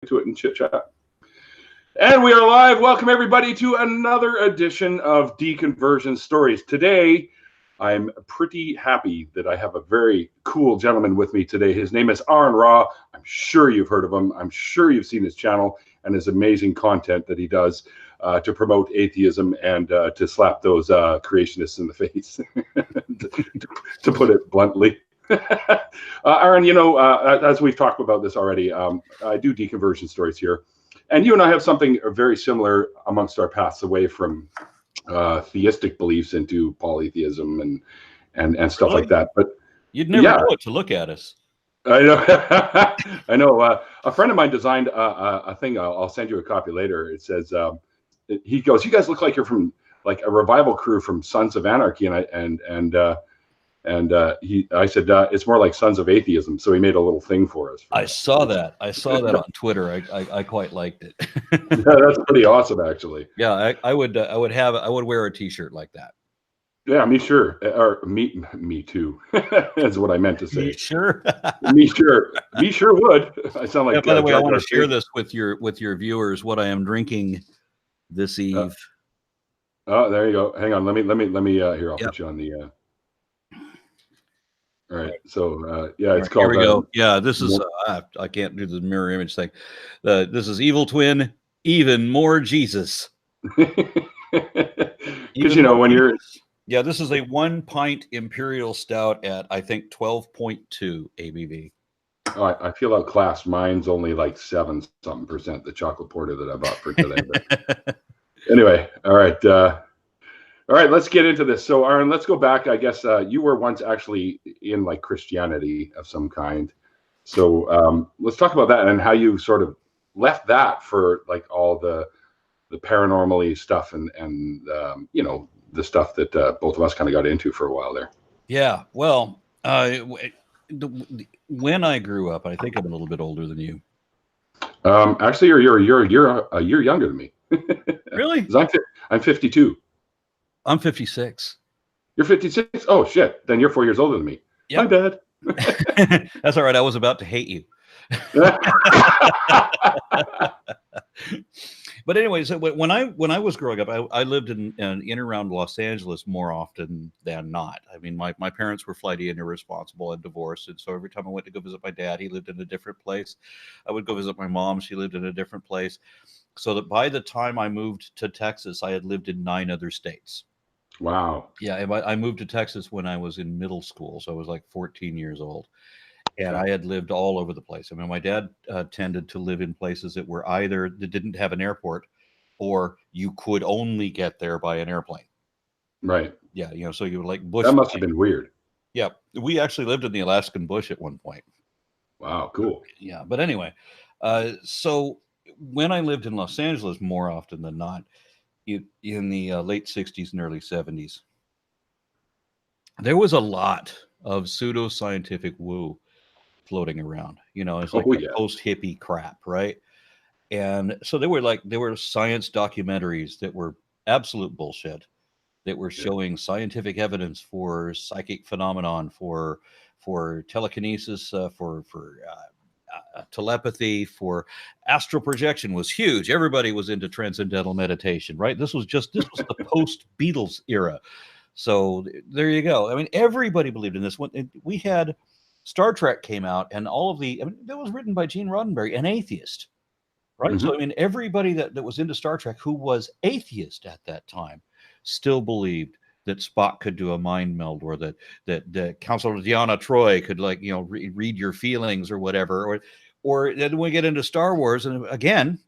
to it and chit chat. And we are live. Welcome everybody to another edition of Deconversion Stories. Today, I'm pretty happy that I have a very cool gentleman with me today. His name is Aron. I'm sure you've heard of him. I'm sure you've seen his channel and his amazing content that he does to promote atheism and to slap those creationists in the face, to put it bluntly. Aron, you know, as we've talked about this already, I do Deconversion Stories here. And you and I have something very similar amongst our paths away from theistic beliefs into polytheism and stuff like that. But you'd never know it to look at us. I know. I know. A friend of mine designed a thing. I'll send you a copy later. It says, he goes, "You guys look like you're from like a revival crew from Sons of Anarchy," and I said, "It's more like Sons of Atheism." So he made a little thing for us. I saw that on Twitter. I quite liked it. Yeah, that's pretty awesome, actually. Yeah, I would wear a T-shirt like that. Yeah, me sure, or me too. That's what I meant to say. Me sure. Me sure would. I sound like. Yeah, by the way, I want to share this with your viewers. What I am drinking this eve. Oh, there you go. Hang on. Let me. Here, I'll put you on the. All right. So yeah, it's called. Here we go. Yeah, this is. I can't do the mirror image thing. This is Evil Twin. Even more Jesus. Because you know when you're. Yeah, this is a 1 pint Imperial Stout at, I think, 12.2 ABV. Oh, I feel outclassed. Mine's only like 7-something%, the chocolate porter that I bought for today. But anyway, all right. Let's get into this. So, Aron, let's go back. I guess you were once actually in like Christianity of some kind. So let's talk about that and how you sort of left that for like all the paranormally stuff and you know, the stuff that both of us kind of got into for a while there. Yeah, well, when I grew up, I think I'm a little bit older than you. Actually, you're a year younger than me. Really? I'm 52. I'm 56. You're 56? Oh shit! Then you're 4 years older than me. Yep. My bad. That's all right. I was about to hate you. But anyways, when I was growing up, I lived in and around Los Angeles more often than not. I mean, my parents were flighty and irresponsible and divorced, and so every time I went to go visit my dad, he lived in a different place. I would go visit my mom; she lived in a different place. So that by the time I moved to Texas, I had lived in 9 other states. Wow. Yeah, I moved to Texas when I was in middle school, so I was like 14 years old. And I had lived all over the place. I mean, my dad tended to live in places that were either that didn't have an airport, or you could only get there by an airplane. Right. Yeah, you know, so you were like bush. That must have been weird. Yeah, we actually lived in the Alaskan bush at one point. Wow, cool. Yeah, but anyway, so when I lived in Los Angeles more often than not, in the late 60s and early 70s, there was a lot of pseudoscientific woo floating around. You know, it's like post-hippie crap, right? And so there were science documentaries that were absolute bullshit, that were showing scientific evidence for psychic phenomenon, for telekinesis, for telepathy, for astral projection was huge. Everybody was into transcendental meditation, right? This was the post-Beatles era. So there you go. I mean, everybody believed in this. When we had Star Trek came out, and that was written by Gene Roddenberry, an atheist, right? Mm-hmm. So I mean, everybody that was into Star Trek who was atheist at that time still believed that Spock could do a mind meld, or that Counselor Deanna Troi could, like, you know, read your feelings or whatever, or then we get into Star Wars, and again,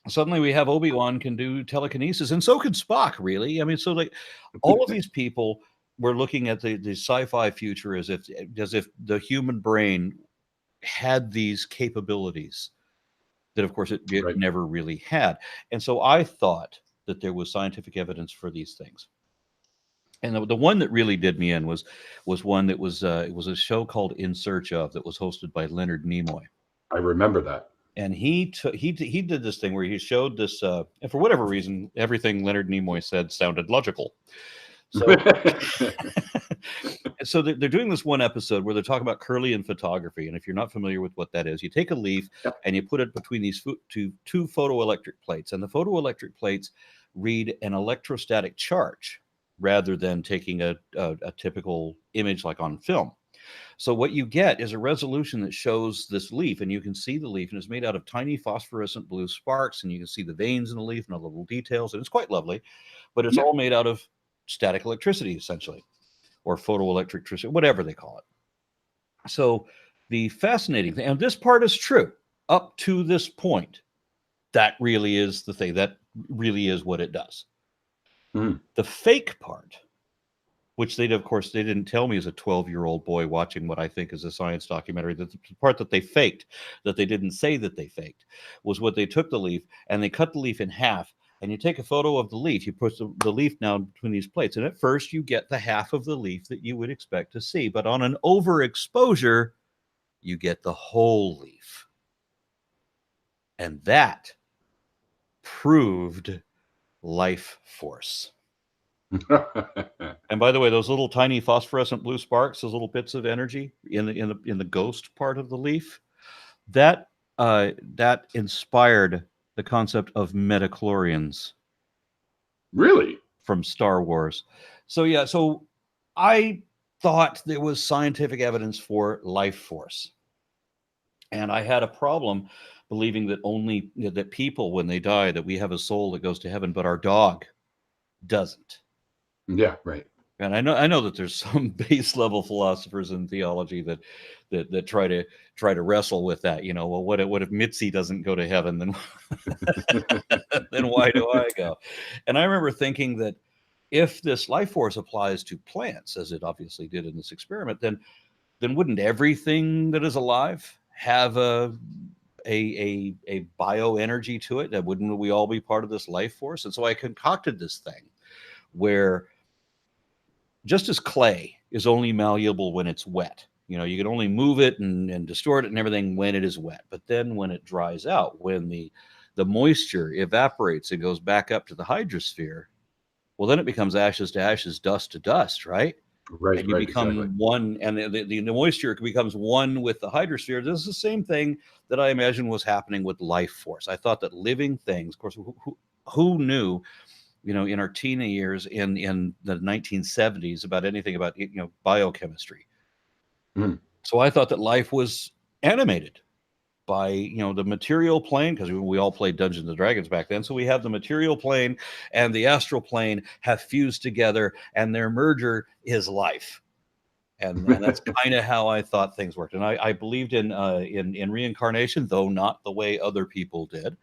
suddenly we have Obi-Wan can do telekinesis, and so can Spock, really. I mean, so like all of these people were looking at the sci-fi future as if the human brain had these capabilities that, of course, it never really had. And so I thought that there was scientific evidence for these things. And the one that really did me in was one that was it was a show called In Search Of, that was hosted by Leonard Nimoy. I remember that. And he did this thing where he showed this, and for whatever reason, everything Leonard Nimoy said sounded logical. So, so they're doing this one episode where they're talking about Kirlian photography. And if you're not familiar with what that is, you take a leaf and you put it between these two photoelectric plates. And the photoelectric plates read an electrostatic charge rather than taking a typical image like on film. So what you get is a resolution that shows this leaf, and you can see the leaf, and it's made out of tiny phosphorescent blue sparks, and you can see the veins in the leaf and all the little details, and it's quite lovely, but it's all made out of static electricity, essentially, or photoelectricity, whatever they call it. So the fascinating thing, and this part is true, up to this point, that really is the thing, that really is what it does. The fake part, which of course, they didn't tell me as a 12-year-old boy watching what I think is a science documentary, that the part that they faked, that they didn't say that they faked, was what they took the leaf and they cut the leaf in half, and you take a photo of the leaf, you put the leaf down between these plates, and at first you get the half of the leaf that you would expect to see, but on an overexposure, you get the whole leaf. And that proved life force. And by the way, those little tiny phosphorescent blue sparks, those little bits of energy in the ghost part of the leaf, that inspired the concept of midichlorians. Really? From Star Wars. So yeah, so I thought there was scientific evidence for life force, and I had a problem believing that only that people, when they die, that we have a soul that goes to heaven, but our dog doesn't. Yeah, right. And I know that there's some base level philosophers in theology that try to wrestle with that. You know, well, what if Mitzi doesn't go to heaven? Then then why do I go? And I remember thinking that if this life force applies to plants, as it obviously did in this experiment, then wouldn't everything that is alive have a bioenergy to it? That wouldn't we all be part of this life force? And so I concocted this thing where, just as clay is only malleable when it's wet, you know, you can only move it and distort it and everything when it is wet. But then when it dries out, when the moisture evaporates and goes back up to the hydrosphere, well, then it becomes ashes to ashes, dust to dust, right? Right. And you become one, and the moisture becomes one with the hydrosphere. This is the same thing that I imagine was happening with life force. I thought that living things, of course, who knew, you know, in our teen years in the 1970s about anything about, you know, biochemistry. So I thought that life was animated by, you know, the material plane, because we all played Dungeons and Dragons back then. So we have the material plane and the astral plane have fused together, and their merger is life. And that's kind of how I thought things worked. And I believed in reincarnation, though not the way other people did.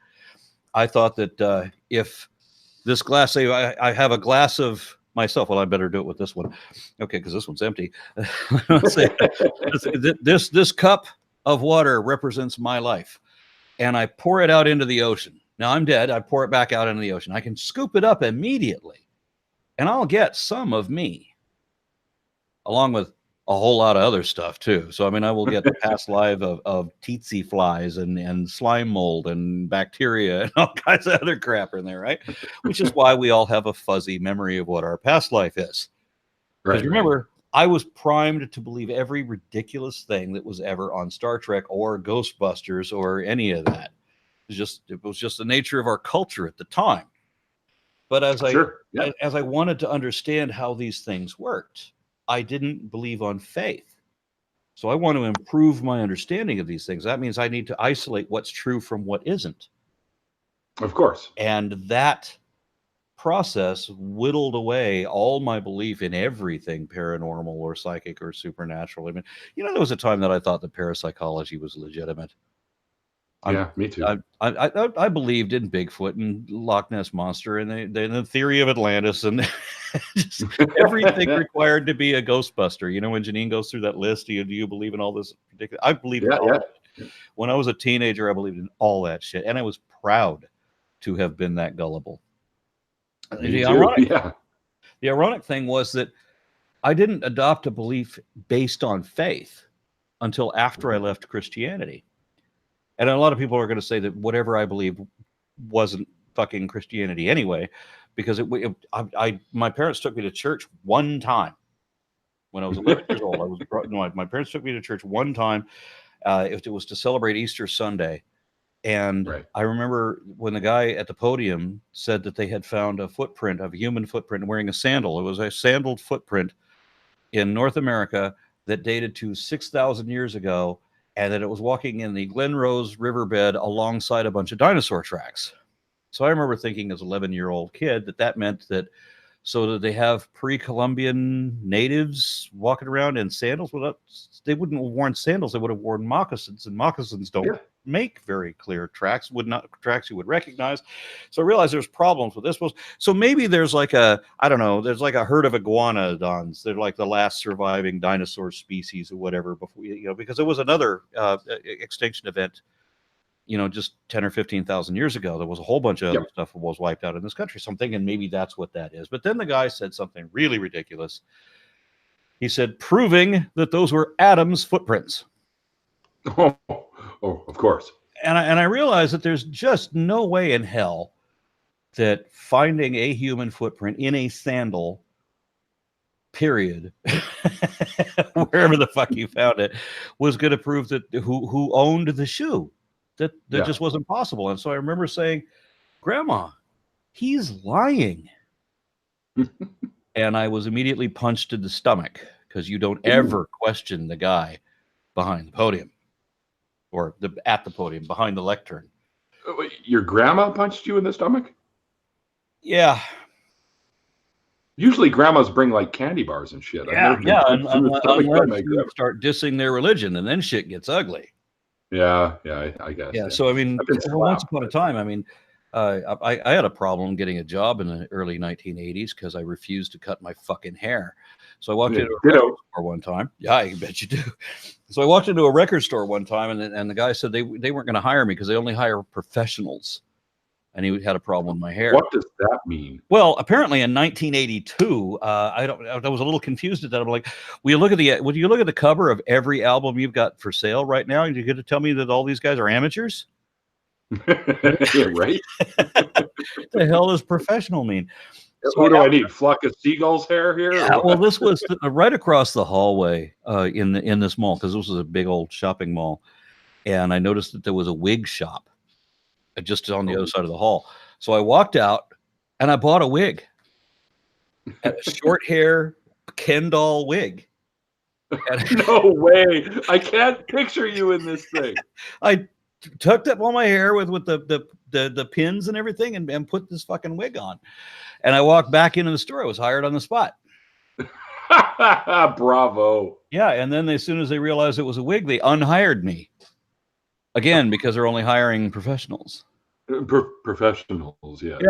I thought that if this glass, say I have a glass of myself, well, I better do it with this one. Okay, because this one's empty. This cup of water represents my life, and I pour it out into the ocean. Now I'm dead. I pour it back out into the ocean. I can scoop it up immediately, and I'll get some of me, along with a whole lot of other stuff too. So, I mean, I will get the past life of tsetse flies and slime mold and bacteria and all kinds of other crap in there, right? Which is why we all have a fuzzy memory of what our past life is. Because remember, I was primed to believe every ridiculous thing that was ever on Star Trek or Ghostbusters or any of that. It was just the nature of our culture at the time. But as I wanted to understand how these things worked, I didn't believe on faith. So I want to improve my understanding of these things. That means I need to isolate what's true from what isn't. Of course. And that process whittled away all my belief in everything paranormal or psychic or supernatural. I mean, you know, there was a time that I thought that parapsychology was legitimate. Yeah, me too. I believed in Bigfoot and Loch Ness Monster and the theory of Atlantis and just everything required to be a Ghostbuster. You know, when Janine goes through that list, do you believe in all this ridiculous? I believe in all that. When I was a teenager, I believed in all that shit, and I was proud to have been that gullible. The ironic thing was that I didn't adopt a belief based on faith until after I left Christianity. And a lot of people are going to say that whatever I believe wasn't fucking Christianity anyway. because my parents took me to church one time when I was 11 years old. My parents took me to church one time. It was to celebrate Easter Sunday. And Right. I remember when the guy at the podium said that they had found a footprint of a human footprint wearing a sandal. It was a sandaled footprint in North America that dated to 6,000 years ago, and that it was walking in the Glen Rose riverbed alongside a bunch of dinosaur tracks. So I remember thinking as an 11-year-old kid that meant that, so that they have pre-Columbian natives walking around in sandals. Well, they wouldn't have worn sandals. They would have worn moccasins, and moccasins don't make very clear tracks, tracks you would recognize. So I realized there's problems with this. So maybe there's like there's like a herd of iguanodons. They're like the last surviving dinosaur species or whatever before, because there was another extinction event, just 10 or 15,000 years ago. There was a whole bunch of other stuff that was wiped out in this country. So I'm thinking maybe that's what that is. But then the guy said something really ridiculous. He said, proving that those were Adam's footprints. Oh, of course. And I realized that there's just no way in hell that finding a human footprint in a sandal, period, wherever the fuck you found it, was going to prove that who owned the shoe. That just wasn't possible. And so I remember saying, Grandma, he's lying. And I was immediately punched in the stomach, because you don't ever question the guy behind the podium, or at the podium behind the lectern. Your grandma punched you in the stomach? Yeah. Usually grandmas bring like candy bars and shit. Unless you start dissing their religion, and then shit gets ugly. Yeah, I guess. Yeah, so I mean, once upon a time, I mean, I had a problem getting a job in the early 1980s because I refused to cut my fucking hair. So I walked into a record store one time. Yeah, I bet you do. So I walked into a record store one time, and the guy said they weren't going to hire me because they only hire professionals. And he had a problem with my hair. What does that mean? Well, apparently in 1982, I was a little confused at that. I'm like, will you look at the cover of every album you've got for sale right now? And you're going to tell me that all these guys are amateurs? Right? What the hell does professional mean? So what do I need? Flock of seagulls hair here? Yeah, well, this was right across the hallway in this mall, because this was a big old shopping mall, and I noticed that there was a wig shop just on the other side of the hall. So I walked out and I bought a wig, a short hair Ken doll wig. No way! I can't picture you in this thing. I tucked up all my hair with the pins and everything, and put this fucking wig on. And I walked back into the store. I was hired on the spot. Bravo. Yeah, and then as soon as they realized it was a wig, they unhired me. Again, because they're only hiring professionals. Professionals, yes.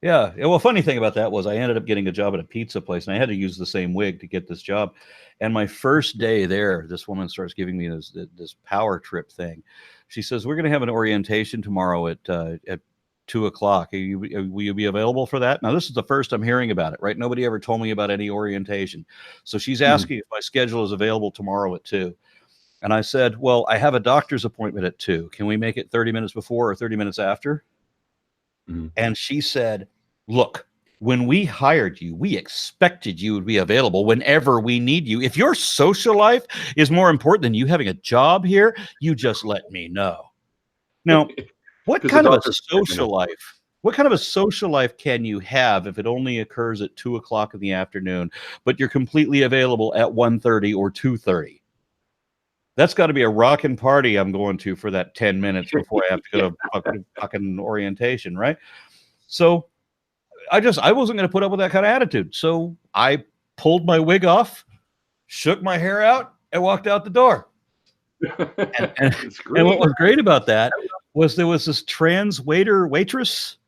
Yeah. Well, funny thing about that was I ended up getting a job at a pizza place, and I had to use the same wig to get this job. And my first day there, this woman starts giving me this power trip thing. She says, "We're going to have an orientation tomorrow at 2:00. Will you be available for that?" Now, this is the first I'm hearing about it, right? Nobody ever told me about any orientation. So she's asking if my schedule is available tomorrow at 2:00. And I said, well, I have a doctor's appointment at 2:00. Can we make it 30 minutes before or 30 minutes after? And she said, look, when we hired you, we expected you would be available whenever we need you. If your social life is more important than you having a job here, you just let me know. Now, what kind of a social life? What kind of a social life can you have if it only occurs at 2:00 in the afternoon, but you're completely available at 1:30 or 2:30? That's got to be a rockin' party I'm going to for that 10 minutes before I have to go to fucking orientation, right? So I wasn't going to put up with that kind of attitude. So I pulled my wig off, shook my hair out, and walked out the door. And what was great about that was there was this trans waitress,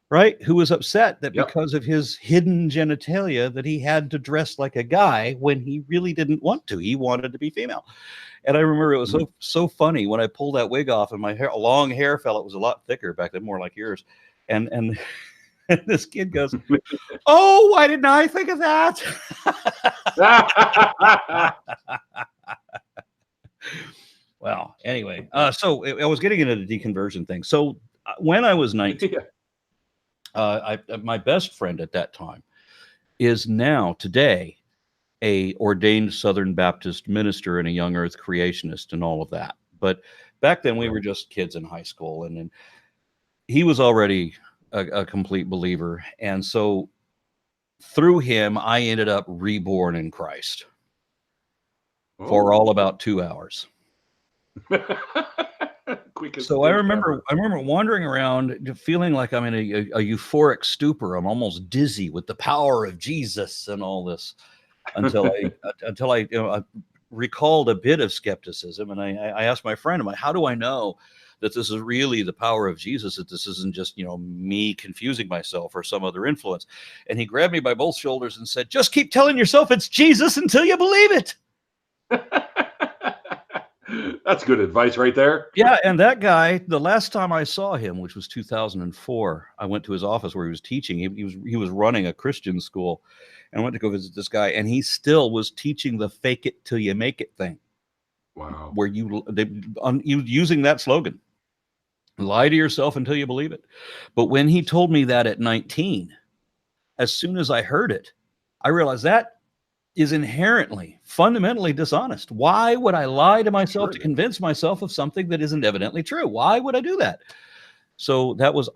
right, who was upset that because of his hidden genitalia that he had to dress like a guy when he really didn't want to. He wanted to be female. And I remember it was so funny when I pulled that wig off and my hair, long hair fell. It was a lot thicker back then, more like yours. And this kid goes, "Oh, why didn't I think of that?" Well, anyway, so I was getting into the deconversion thing. So when I was 19, My best friend at that time is now today a ordained Southern Baptist minister and a young earth creationist and all of that. But back then we were just kids in high school, and he was already a complete believer. And so through him, I ended up reborn in Christ for all about 2 hours. So I remember wandering around feeling like I'm in a euphoric stupor. I'm almost dizzy with the power of Jesus and all this until I recalled a bit of skepticism. And I asked my friend, how do I know that this is really the power of Jesus, that this isn't just, me confusing myself or some other influence? And he grabbed me by both shoulders and said, just keep telling yourself it's Jesus until you believe it. That's good advice right there. Yeah, and that guy, the last time I saw him, which was 2004, I went to his office where he was teaching. He was running a Christian school, and I went to go visit this guy, and he still was teaching the fake it till you make it thing. Wow. Where using that slogan, lie to yourself until you believe it. But when he told me that at 19, as soon as I heard it, I realized that is inherently, fundamentally dishonest. Why would I lie to myself to convince myself of something that isn't evidently true? Why would I do that? So that was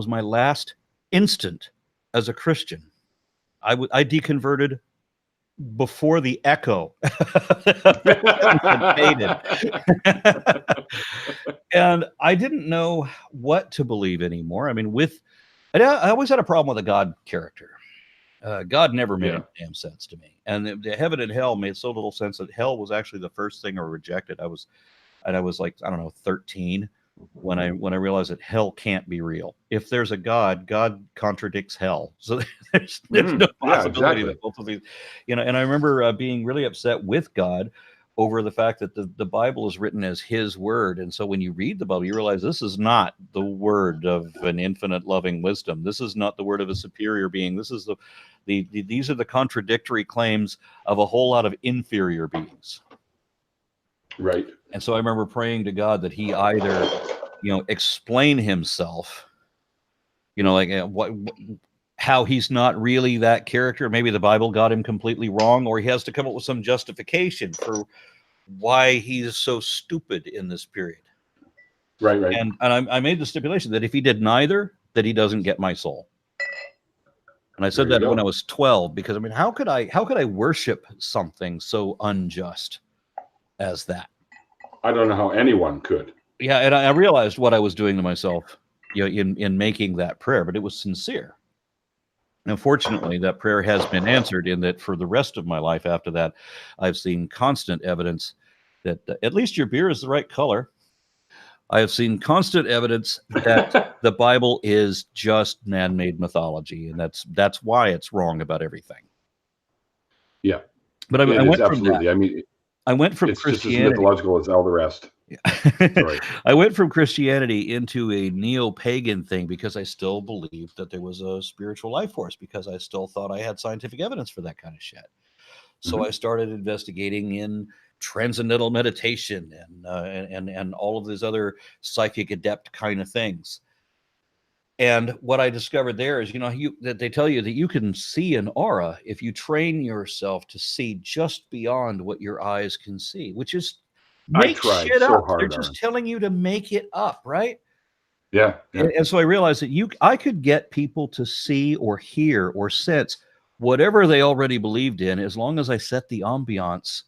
my last instant as a Christian. I deconverted before the echo had faded. And I didn't know what to believe anymore. I mean, I always had a problem with the God character. God never made any damn sense to me. And the heaven and hell made so little sense that hell was actually the first thing I rejected. I was like, I don't know, 13 when I realized that hell can't be real. If there's a God, God contradicts hell. So there's no possibility that both of these, and I remember being really upset with God over the fact that the Bible is written as his word. And so when you read the Bible, you realize this is not the word of an infinite loving wisdom. This is not the word of a superior being. This is these are the contradictory claims of a whole lot of inferior beings. Right. And so I remember praying to God that he either, explain himself, how he's not really that character. Maybe the Bible got him completely wrong, or he has to come up with some justification for why he's so stupid in this period. Right. And I made the stipulation that if he did neither, that he doesn't get my soul. And I said that when I was 12, because how could I worship something so unjust as that? I don't know how anyone could. Yeah, and I realized what I was doing to myself, in making that prayer, but it was sincere. Unfortunately, that prayer has been answered in that for the rest of my life after that, I've seen constant evidence that at least your beer is the right color. I have seen constant evidence that the Bible is just man-made mythology, and that's why it's wrong about everything. Yeah, but I went absolutely. From that. I went from it's Christianity. Just as mythological as all the rest. Sorry. I went from Christianity into a neo-pagan thing because I still believed that there was a spiritual life force, because I still thought I had scientific evidence for that kind of shit. So I started investigating in transcendental meditation and all of these other psychic adept kind of things. And what I discovered there is, that they tell you that you can see an aura if you train yourself to see just beyond what your eyes can see, which is make shit up. They're just telling you to make it up, right? Yeah. And so I realized that I could get people to see or hear or sense whatever they already believed in, as long as I set the ambiance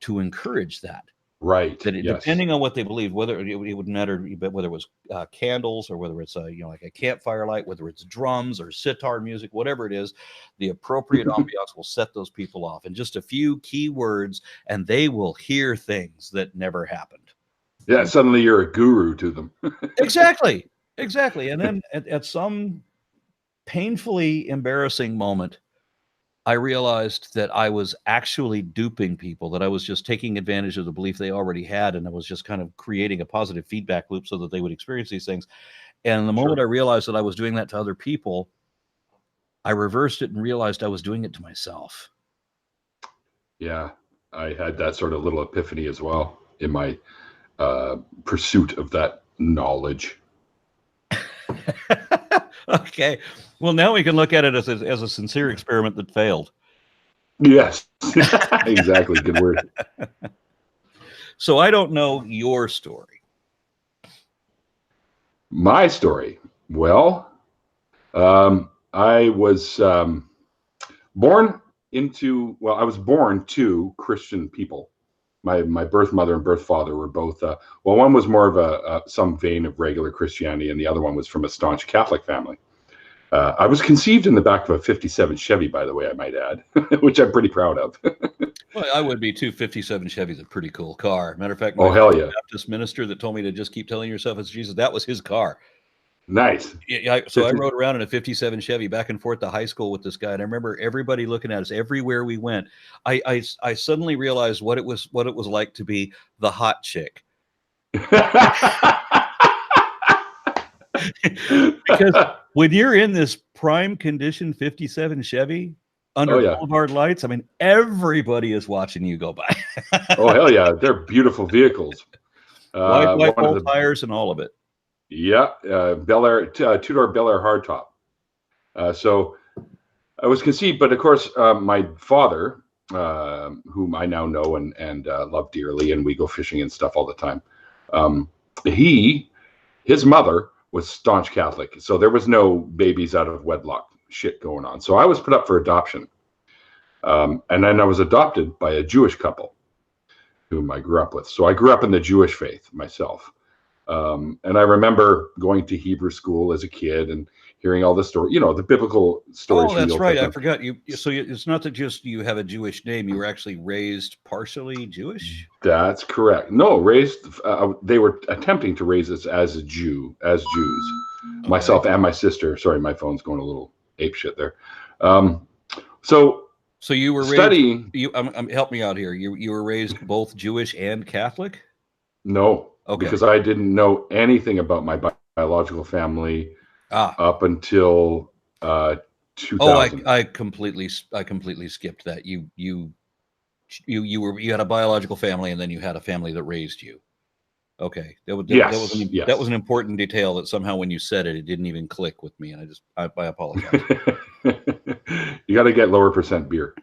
to encourage that. Right. That depending on what they believed, whether it would matter, whether it was candles or whether it's like a campfire light, whether it's drums or sitar music, whatever it is, the appropriate ambiance will set those people off. And just a few key words, and they will hear things that never happened. Yeah, suddenly you're a guru to them. Exactly. And then at some painfully embarrassing moment, I realized that I was actually duping people, that I was just taking advantage of the belief they already had, and I was just kind of creating a positive feedback loop so that they would experience these things. And the moment I realized that I was doing that to other people, I reversed it and realized I was doing it to myself. Yeah, I had that sort of little epiphany as well in my pursuit of that knowledge. Okay. Well, now we can look at it as a sincere experiment that failed. Yes, exactly. Good word. So I don't know your story. My story. Well, I was born into, well, I was born to Christian people. My birth mother and birth father were both, well, one was more of some vein of regular Christianity, and the other one was from a staunch Catholic family. I was conceived in the back of a 57 Chevy, by the way, I might add, which I'm pretty proud of. Well, I would be too. 57 Chevy's a pretty cool car. Matter of fact, Oh, hell yeah. Baptist minister that told me to just keep telling yourself it's Jesus, that was his car. Nice. Yeah, so I rode around in a 57 Chevy back and forth to high school with this guy, and I remember everybody looking at us everywhere we went. I suddenly realized what it was like to be the hot chick. Because when you're in this prime condition 57 Chevy under boulevard lights, I mean, everybody is watching you go by. Oh, hell yeah. They're beautiful vehicles. White ball tires and all of it. Yeah. Bel Air, two-door Bel Air hardtop. So I was conceived, but of course, my father, whom I now know and love dearly, and we go fishing and stuff all the time. His mother was staunch Catholic, so there was no babies out of wedlock shit going on. So I was put up for adoption, and then I was adopted by a Jewish couple whom I grew up with. So I grew up in the Jewish faith myself, and I remember going to Hebrew school as a kid and hearing all the story, the biblical stories. Oh, that's right. I forgot you. So it's not that just you have a Jewish name; you were actually raised partially Jewish. That's correct. No, raised. They were attempting to raise us as Jews. Okay. Myself and my sister. Sorry, my phone's going a little apeshit there. So you were studying. Help me out here. You were raised both Jewish and Catholic? No, because I didn't know anything about my biological family up until 2000. Oh, I completely skipped that. You had a biological family, and then you had a family that raised you. Okay, that was an important detail that somehow when you said it, it didn't even click with me, and I apologize. You got to get lower percent beer.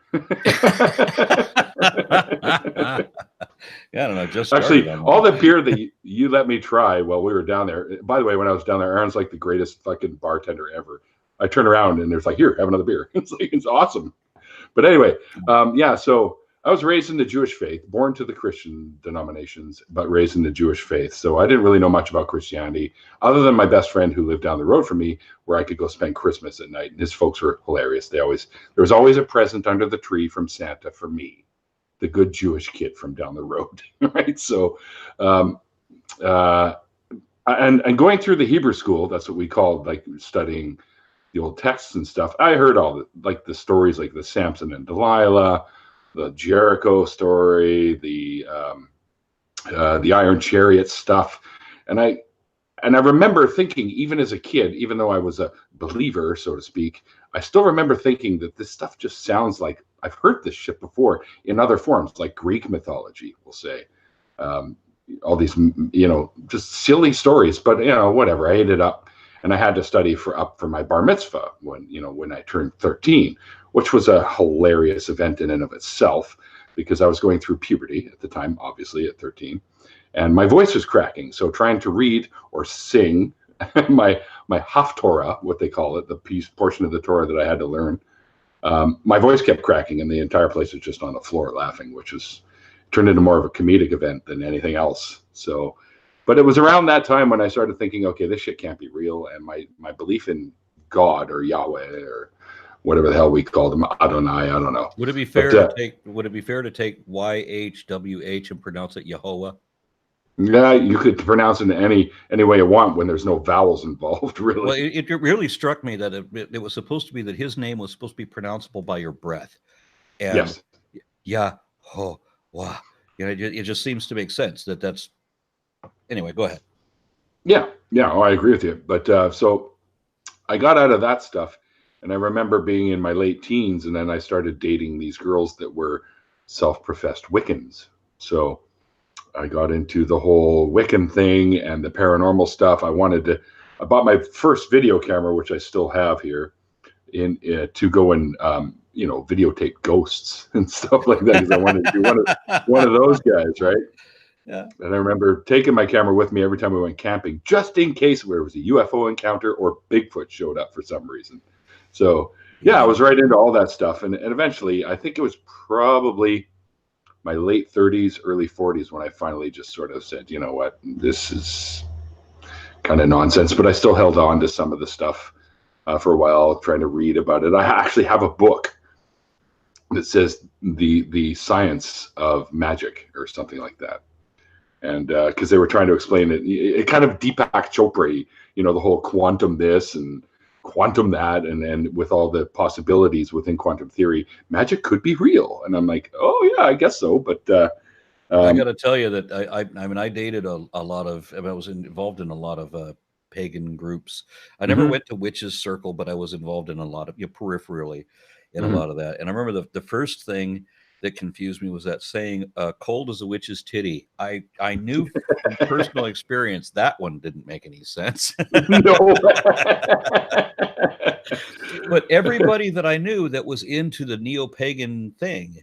Yeah, I don't know. Just actually, all the beer that you let me try while we were down there. By the way, when I was down there, Aron's like the greatest fucking bartender ever. I turn around and there's like, here, have another beer. It's awesome. But anyway, so I was raised in the Jewish faith, born to the Christian denominations, but raised in the Jewish faith. So I didn't really know much about Christianity, other than my best friend who lived down the road from me, where I could go spend Christmas at night. And his folks were hilarious. There was always a present under the tree from Santa for me, the good Jewish kid from down the road, right? So, and going through the Hebrew school, that's what we called like studying the old texts and stuff. I heard all the stories, like the Samson and Delilah, the Jericho story, the Iron Chariot stuff, and I remember thinking, even as a kid, even though I was a believer, so to speak, I still remember thinking that this stuff just sounds like I've heard this shit before in other forms, like Greek mythology, we'll say. All these, just silly stories, but whatever. I ate it up, and I had to study for my bar mitzvah when I turned 13, which was a hilarious event in and of itself, because I was going through puberty at the time, obviously at 13, and my voice was cracking. So trying to read or sing my Haftorah, what they call it, the portion of the Torah that I had to learn, my voice kept cracking, and the entire place was just on the floor laughing, which turned into more of a comedic event than anything else. So, but it was around that time when I started thinking, okay, this shit can't be real, and my belief in God or Yahweh or whatever the hell we called him, Adonai, I don't know. Would it be fair to take YHWH and pronounce it Yehovah? Yeah, you could pronounce it in any way you want when there's no vowels involved, really. Well, it really struck me that it was supposed to be that his name was supposed to be pronounceable by your breath. And yes. Yeah. Oh, wow. It just seems to make sense that's. Anyway, go ahead. Yeah. I agree with you. But so I got out of that stuff, and I remember being in my late teens, and then I started dating these girls that were self-professed Wiccans. So I got into the whole Wiccan thing and the paranormal stuff. I bought my first video camera, which I still have here. in to go and videotape ghosts and stuff like that, because I wanted to be one of those guys, right? Yeah. And I remember taking my camera with me every time we went camping, just in case there was a UFO encounter or Bigfoot showed up for some reason. So yeah, I was right into all that stuff, and eventually, I think it was probably my late 30s, early 40s when I finally just sort of said, you know what, this is kind of nonsense. But I still held on to some of the stuff for a while, trying to read about it. I actually have a book that says the science of magic or something like that. And because they were trying to explain it kind of Deepak Chopra, the whole quantum this and quantum that, and with all the possibilities within quantum theory, magic could be real. And I'm like, oh yeah, I guess so. But I got to tell you that I mean, I dated a lot of, I was involved in a lot of pagan groups. I never went to witches' circle, but I was involved in a lot of, peripherally in a lot of that. And I remember the first thing that confused me was that saying, cold as a witch's titty. I knew from personal experience that one didn't make any sense. No. But everybody that I knew that was into the neo-pagan thing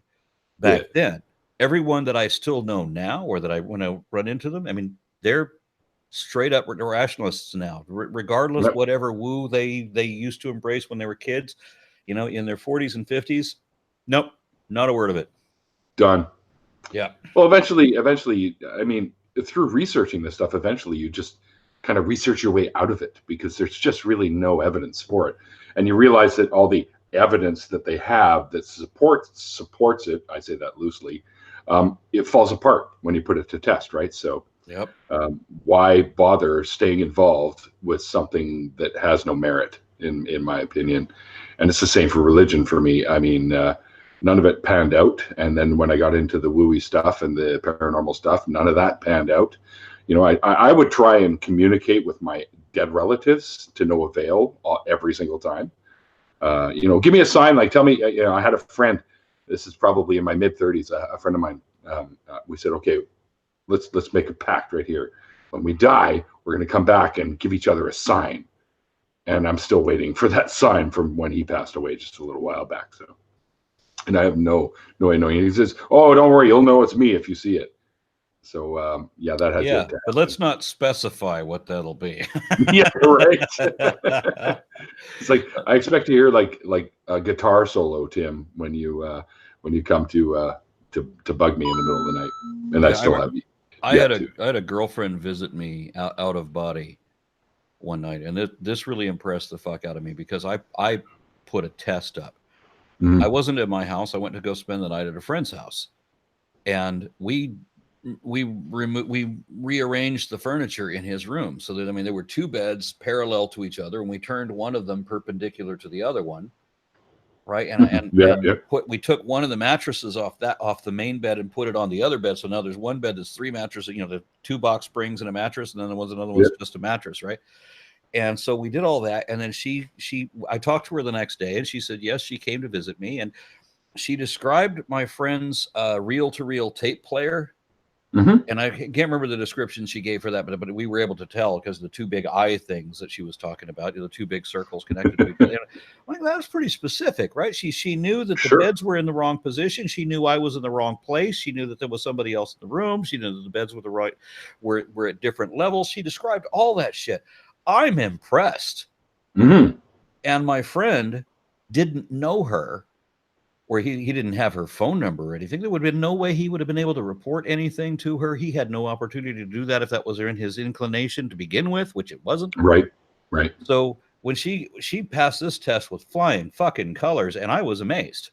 back then, everyone that I still know now, or that when I run into them, I mean, they're straight up rationalists now, regardless whatever woo they used to embrace when they were kids, in their 40s and 50s. Nope, not a word of it. Done. Yeah. Well, eventually, I mean, through researching this stuff, eventually you just kind of research your way out of it, because there's just really no evidence for it. And you realize that all the evidence that they have that supports it, I say that loosely, it falls apart when you put it to test, right? So why bother staying involved with something that has no merit, in my opinion? And it's the same for religion for me. I mean, none of it panned out. And then when I got into the wooey stuff and the paranormal stuff, none of that panned out. I would try and communicate with my dead relatives to no avail every single time. Give me a sign, like tell me, I had a friend, this is probably in my mid 30s, a friend of mine, we said, okay, let's make a pact right here. When we die, we're going to come back and give each other a sign. And I'm still waiting for that sign from when he passed away just a little while back. So, and I have no way knowing. He says, oh, don't worry, you'll know it's me if you see it. So that has yet to happen. But let's not specify what that'll be. Yeah, right. It's like I expect to hear like a guitar solo, Tim, when you come to bug me in the middle of the night, and I still have you. I had a girlfriend visit me out of body one night, and this really impressed the fuck out of me, because I put a test up. I wasn't at my house. I went to go spend the night at a friend's house, and we rearranged the furniture in his room so that, I mean, there were two beds parallel to each other, and we turned one of them perpendicular to the other one, right? And we took one of the mattresses off the main bed and put it on the other bed. So now there's one bed that's three mattresses, the 2 box springs and a mattress, and then there was another one's just a mattress, right? And so we did all that, and then I talked to her the next day, and she said yes, she came to visit me, and she described my friend's reel-to-reel tape player. And I can't remember the description she gave for that, but we were able to tell because the two big eye things that she was talking about, the two big circles connected to each other. Like, that was pretty specific, right? She knew that the beds were in the wrong position. She knew I was in the wrong place. She knew that there was somebody else in the room. She knew that the beds were at different levels. She described all that shit. I'm impressed. And my friend didn't know her, or he didn't have her phone number or anything. There would have been no way he would have been able to report anything to her. He had no opportunity to do that if that was in his inclination to begin with, which it wasn't. Right. So when she passed this test with flying fucking colors, and I was amazed.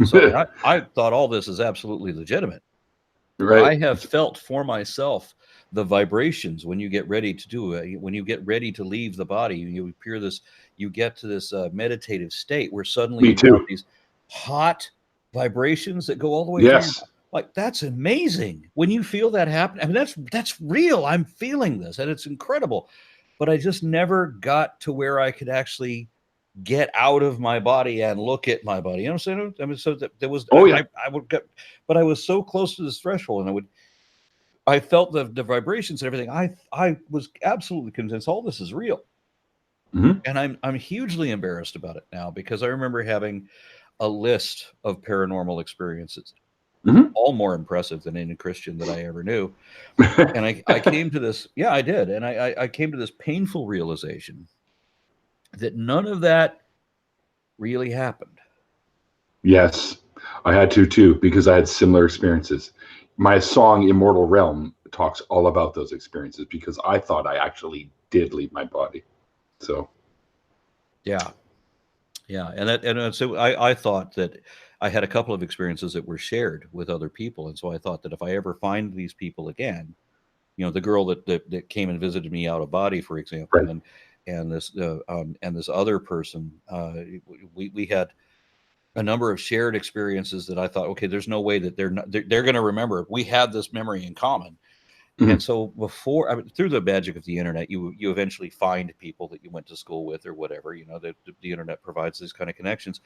So I thought all this is absolutely legitimate. Right. I have felt for myself the vibrations when you get ready to do it, when you get ready to leave the body, you get to this meditative state where suddenly you have these hot vibrations that go all the way through. Like, that's amazing when you feel that happen. I mean, that's real. I'm feeling this, and it's incredible. But I just never got to where I could actually get out of my body and look at my body. You know what I'm saying? I mean, so that there was. I would get, but I was so close to this threshold, and I felt the vibrations and everything. I was absolutely convinced all this is real. Mhm. And I'm hugely embarrassed about it now because I remember having a list of paranormal experiences, Mhm. all more impressive than any Christian that I ever knew. And I came to this, yeah, I did. And I came to this painful realization that none of that really happened. Yes, I had to too because I had similar experiences. My song "Immortal Realm" talks all about those experiences because I thought I actually did leave my body. So, Yeah. Yeah. And so I thought that I had a couple of experiences that were shared with other people. And so I thought that if I ever find these people again, the girl that came and visited me out of body, for example, right. and this other person, we had a number of shared experiences that I thought, okay, there's no way that they're going to remember. We had this memory in common. Mhm. And so through the magic of the internet, you eventually find people that you went to school with or whatever. The internet provides these kind of connections.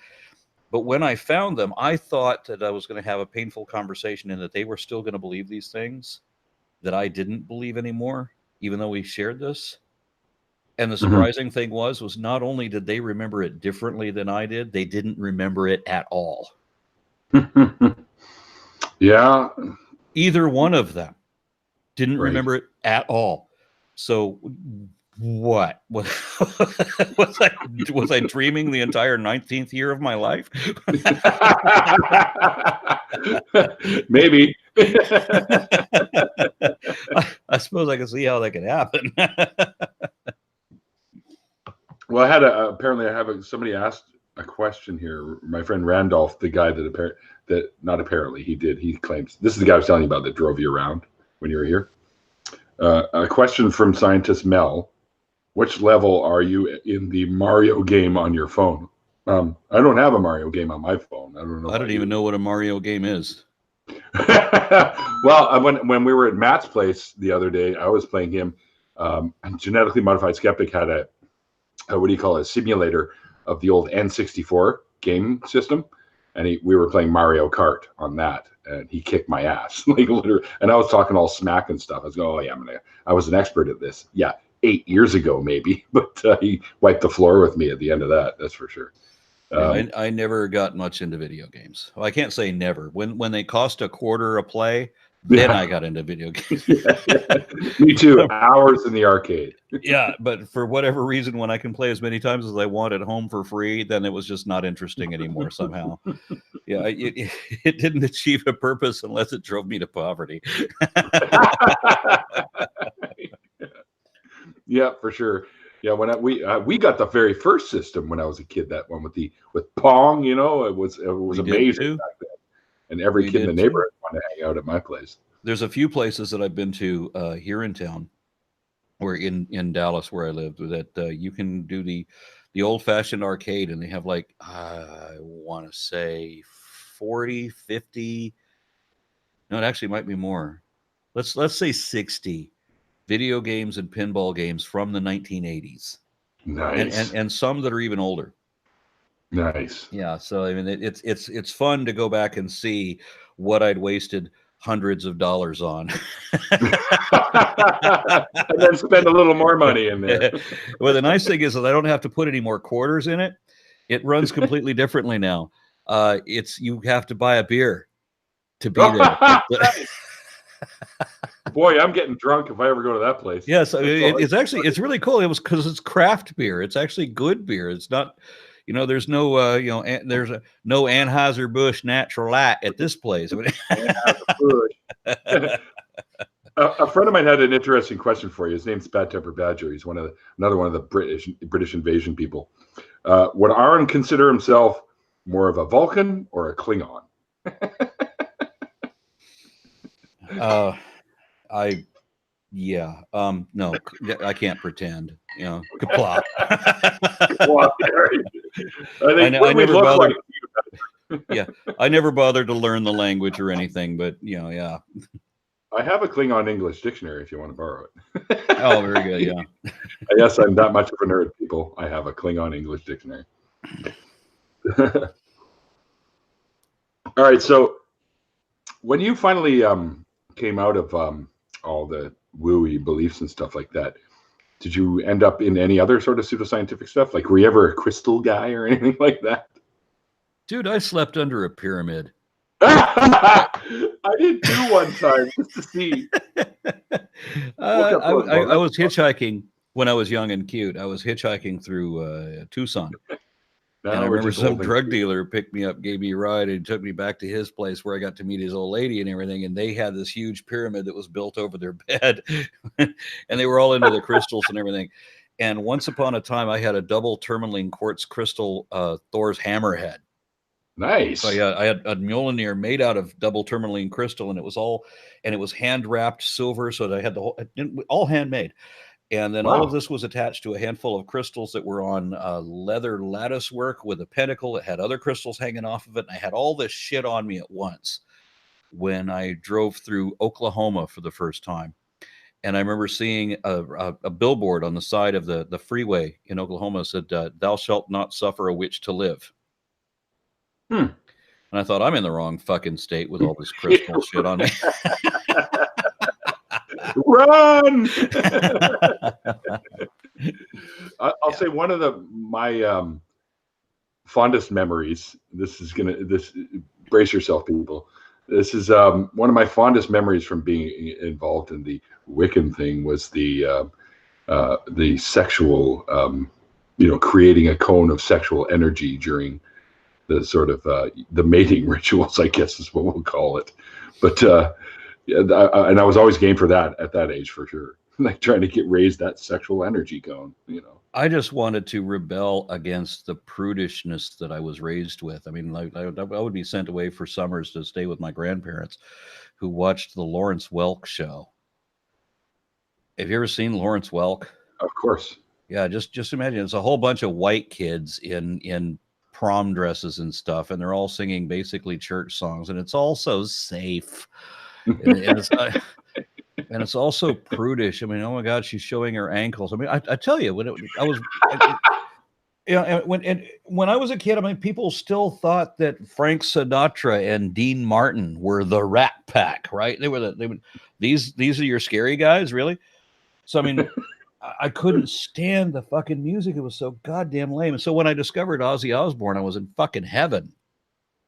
But when I found them, I thought that I was going to have a painful conversation and that they were still going to believe these things that I didn't believe anymore, even though we shared this. And the Mhm. surprising thing was not only did they remember it differently than I did, they didn't remember it at all. Yeah, Either one of them didn't right. remember it at all. So what was was I dreaming the entire 19th year of my life? Maybe. I suppose I can see how that could happen. Well, apparently I have somebody asked a question here. My friend Randolph, the guy that not apparently he claims this is the guy I was telling you about that drove you around when you were here. A question from scientist Mel: which level are you in the Mario game on your phone? I don't have a Mario game on my phone. I don't know I about don't even you. know what a Mario game is. Well, when we were at Matt's place the other day, I was playing him. Genetically Modified Skeptic had a what do you call it, a simulator of the old N64 game system, and we were playing Mario Kart on that, and he kicked my ass, like literally. And I was talking all smack and stuff. I was going, "Oh yeah, I was an expert at this." Yeah, 8 years ago maybe, but he wiped the floor with me at the end of that. That's for sure. Yeah, Um, I never got much into video games. Well, I can't say never. When they cost a quarter a play, then yeah, I got into video games. yeah, me too. Hours in the arcade. Yeah, but for whatever reason, when I can play as many times as I want at home for free, then it was just not interesting anymore somehow. Yeah, it didn't achieve a purpose unless it drove me to poverty. Yeah, for sure. Yeah, we got the very first system when I was a kid. That one with Pong, it was We did amazing too. back then, and every We kid in the did too. neighborhood wanted to hang out at my place. There's a few places that I've been to here in town, or in Dallas where I lived, that you can do the old fashioned arcade, and they have like I want to say 40, 50. No, it actually might be more. Let's say 60 video games and pinball games from the 1980s, Nice, and some that are even older. nice. Yeah, so I mean, it's fun to go back and see what I'd wasted hundreds of dollars on. And then spend a little more money in there. Well, the nice thing is that I don't have to put any more quarters in it. It runs completely differently now. It's you have to buy a beer to be there. Boy, I'm getting drunk if I ever go to that place. Yes, I That's mean, all I- it's really cool. It was because it's craft beer. It's actually good beer. It's not, there's no, there's no Anheuser-Busch Natural Light at this place. I mean, and have the food. A friend of mine had an interesting question for you. His name's Bad Temper Badger. He's another one of the British invasion people. Would Aron consider himself more of a Vulcan or a Klingon? uh, I yeah, no, I can't pretend. Kapla. Well, I think I what we never look like. bothered. Yeah, I never bothered to learn the language or anything, but yeah. I have a Klingon English dictionary if you want to borrow it. Oh, very good. Yeah. Yes, I'm that much of a nerd, people. I have a Klingon English dictionary. All right, so when you finally came out of all the wooey beliefs and stuff like that, Did you end up in any other sort of pseudoscientific stuff? Like, were you ever a crystal guy or anything like that? Dude, I slept under a pyramid. I did too one time just to see. I was hitchhiking when I was young and cute. I was hitchhiking through Tucson. And I remember some drug dealer picked me up, gave me a ride, and took me back to his place where I got to meet his old lady and everything. And they had this huge pyramid that was built over their bed. And they were all into the crystals and everything. And once upon a time, I had a double tourmaline quartz crystal Thor's hammerhead. Nice. So I had a Mjolnir made out of double tourmaline crystal, and it was hand wrapped silver. So that I had all handmade. And then all of this was attached to a handful of crystals that were on leather lattice work with a pentacle. It had other crystals hanging off of it. And I had all this shit on me at once when I drove through Oklahoma for the first time. And I remember seeing a billboard on the side of the freeway in Oklahoma said, "Thou shalt not suffer a witch to live." And I thought, I'm in the wrong fucking state with all this crystal shit on me. Run! I'll say one of my fondest memories. Brace yourself, people. This is one of my fondest memories from being involved in the Wiccan thing was the sexual, creating a cone of sexual energy during the sort of the mating rituals, I guess is what we'll call it. But and I was always game for that at that age, for sure. Like trying to raise that sexual energy going, I just wanted to rebel against the prudishness that I was raised with. I mean, I would be sent away for summers to stay with my grandparents who watched the Lawrence Welk show. Have you ever seen Lawrence Welk? Of course. Yeah, just imagine it's a whole bunch of white kids in prom dresses and stuff, and they're all singing basically church songs, and it's all so safe. And it's also prudish. I mean, oh my God, she's showing her ankles. I mean, I tell you, when I was a kid, I mean, people still thought that Frank Sinatra and Dean Martin were the Rat Pack, right? These are your scary guys, really? So I mean, I couldn't stand the fucking music. It was so goddamn lame. And so when I discovered Ozzy Osbourne, I was in fucking heaven.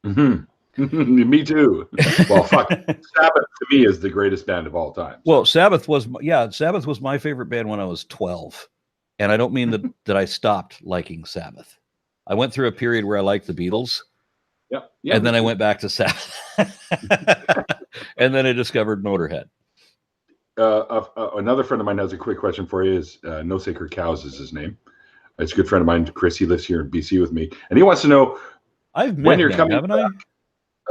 Mm-hmm. Me too. Well, fuck. Sabbath to me is the greatest band of all time. Well, Sabbath was my favorite band when I was 12. And I don't mean that I stopped liking Sabbath. I went through a period where I liked the Beatles. Yeah. And then I went back to Sabbath. And then I discovered Motorhead. Another friend of mine has a quick question for you. Is No Sacred Cows is his name. It's a good friend of mine, Chris. He lives here in BC with me, and he wants to know when you're coming. Haven't I?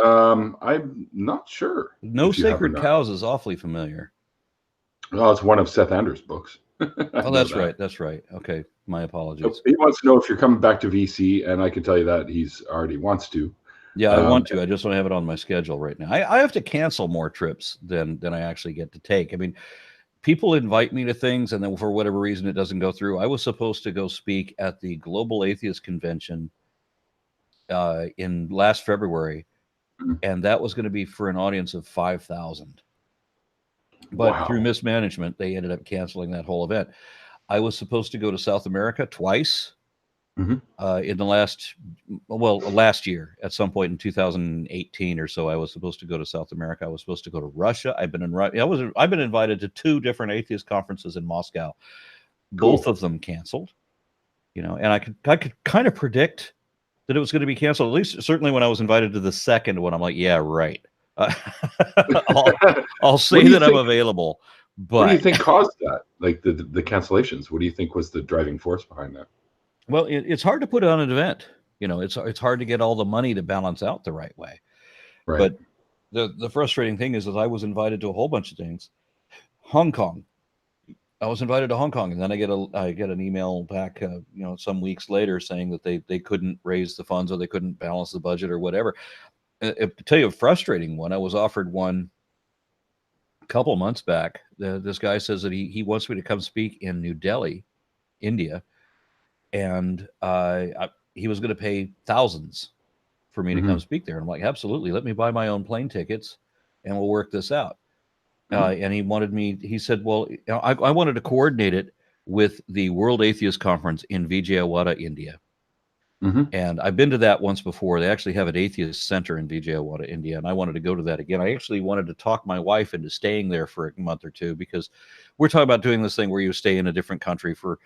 I'm not sure. No Sacred Cows is awfully familiar. Well, it's one of Seth Anders' books. Oh, that's right. That's right. Okay, my apologies. So he wants to know if you're coming back to VC, and I can tell you that he's already wants to. Yeah, I want to. I just don't have it on my schedule right now. I have to cancel more trips than I actually get to take. I mean, people invite me to things, and then for whatever reason, it doesn't go through. I was supposed to go speak at the Global Atheist Convention in last February, and that was going to be for an audience of 5,000. But through mismanagement, they ended up canceling that whole event. I was supposed to go to South America twice. In the last year, at some point in 2018 or so, I was supposed to go to South America. I was supposed to go to Russia. I've been invited to 2 different atheist conferences in Moscow. Cool. Both of them canceled. And I could kind of predict that it was going to be canceled. At least, certainly, when I was invited to the second one, I'm like, yeah, right. I'll say that I'm available. But what do you think caused that? Like the cancellations? What do you think was the driving force behind that? Well, it's hard to put on an event. It's hard to get all the money to balance out the right way. Right. But the frustrating thing is that I was invited to a whole bunch of things. Hong Kong. I was invited to Hong Kong, and then I get an email back, some weeks later saying that they couldn't raise the funds or they couldn't balance the budget or whatever. To tell you a frustrating one, I was offered one a couple months back. This guy says that he wants me to come speak in New Delhi, India. And he was going to pay thousands for me to come speak there. And I'm like, absolutely. Let me buy my own plane tickets and we'll work this out. And he said, well, I wanted to coordinate it with the World Atheist Conference in Vijayawada, India. Mm-hmm. And I've been to that once before. They actually have an atheist center in Vijayawada, India, and I wanted to go to that again. I actually wanted to talk my wife into staying there for a month or two, because we're talking about doing this thing where you stay in a different country for,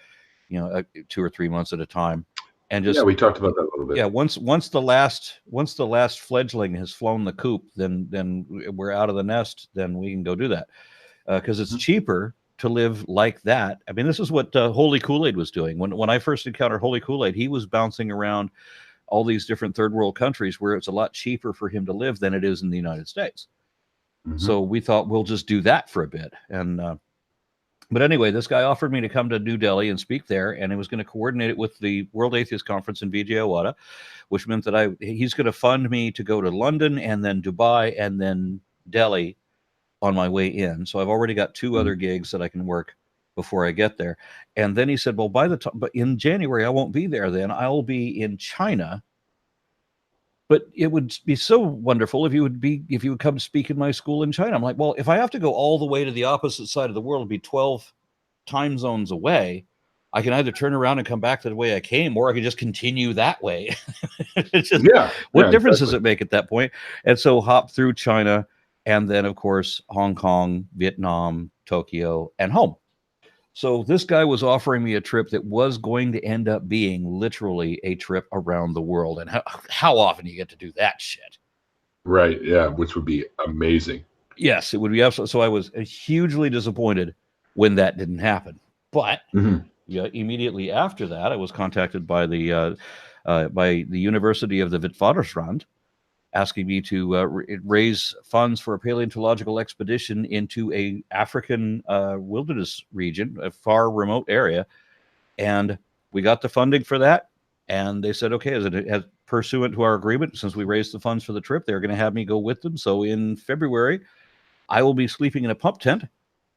2 or 3 months at a time, and just we talked about that a little bit. Yeah, once the last fledgling has flown the coop, then we're out of the nest. Then we can go do that, because it's cheaper to live like that. I mean, this is what Holy Kool-Aid was doing. When I first encountered Holy Kool-Aid, he was bouncing around all these different third world countries where it's a lot cheaper for him to live than it is in the United States. Mm-hmm. So we thought we'll just do that for a bit. And but anyway, this guy offered me to come to New Delhi and speak there, and he was going to coordinate it with the World Atheist Conference in Vijayawada, which meant that he's going to fund me to go to London and then Dubai and then Delhi on my way in. So I've already got 2 other gigs that I can work before I get there. And then he said, well, but in January, I won't be there then. I'll be in China. But it would be so wonderful if you would come speak in my school in China. I'm like, well, if I have to go all the way to the opposite side of the world, be 12 time zones away, I can either turn around and come back to the way I came, or I can just continue that way. It's just, what difference does it make at that point? And so hop through China, and then, of course, Hong Kong, Vietnam, Tokyo, and home. So this guy was offering me a trip that was going to end up being literally a trip around the world. And how often do you get to do that shit? Right, yeah, which would be amazing. Yes, it would be absolutely. So I was hugely disappointed when that didn't happen. But immediately after that, I was contacted by the University of the Witwatersrand, asking me to raise funds for a paleontological expedition into a African wilderness region, a far remote area. And we got the funding for that. And they said, okay, as pursuant to our agreement, since we raised the funds for the trip, they're going to have me go with them. So in February, I will be sleeping in a pump tent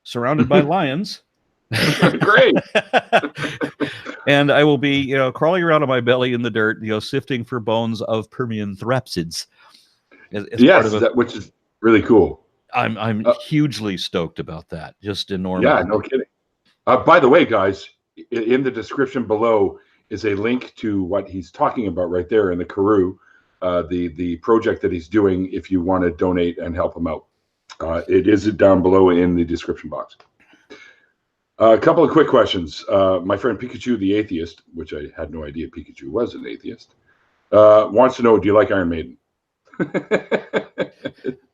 surrounded by lions. Great. And I will be, crawling around on my belly in the dirt, sifting for bones of Permian thrapsids. Yes, which is really cool. I'm hugely stoked about that. Just enormous. Yeah, no kidding. By the way, guys, in the description below is a link to what he's talking about right there in the Karoo, the project that he's doing. If you want to donate and help him out, it is down below in the description box. A couple of quick questions. My friend Pikachu the Atheist, which I had no idea Pikachu was an atheist, wants to know, do you like Iron Maiden?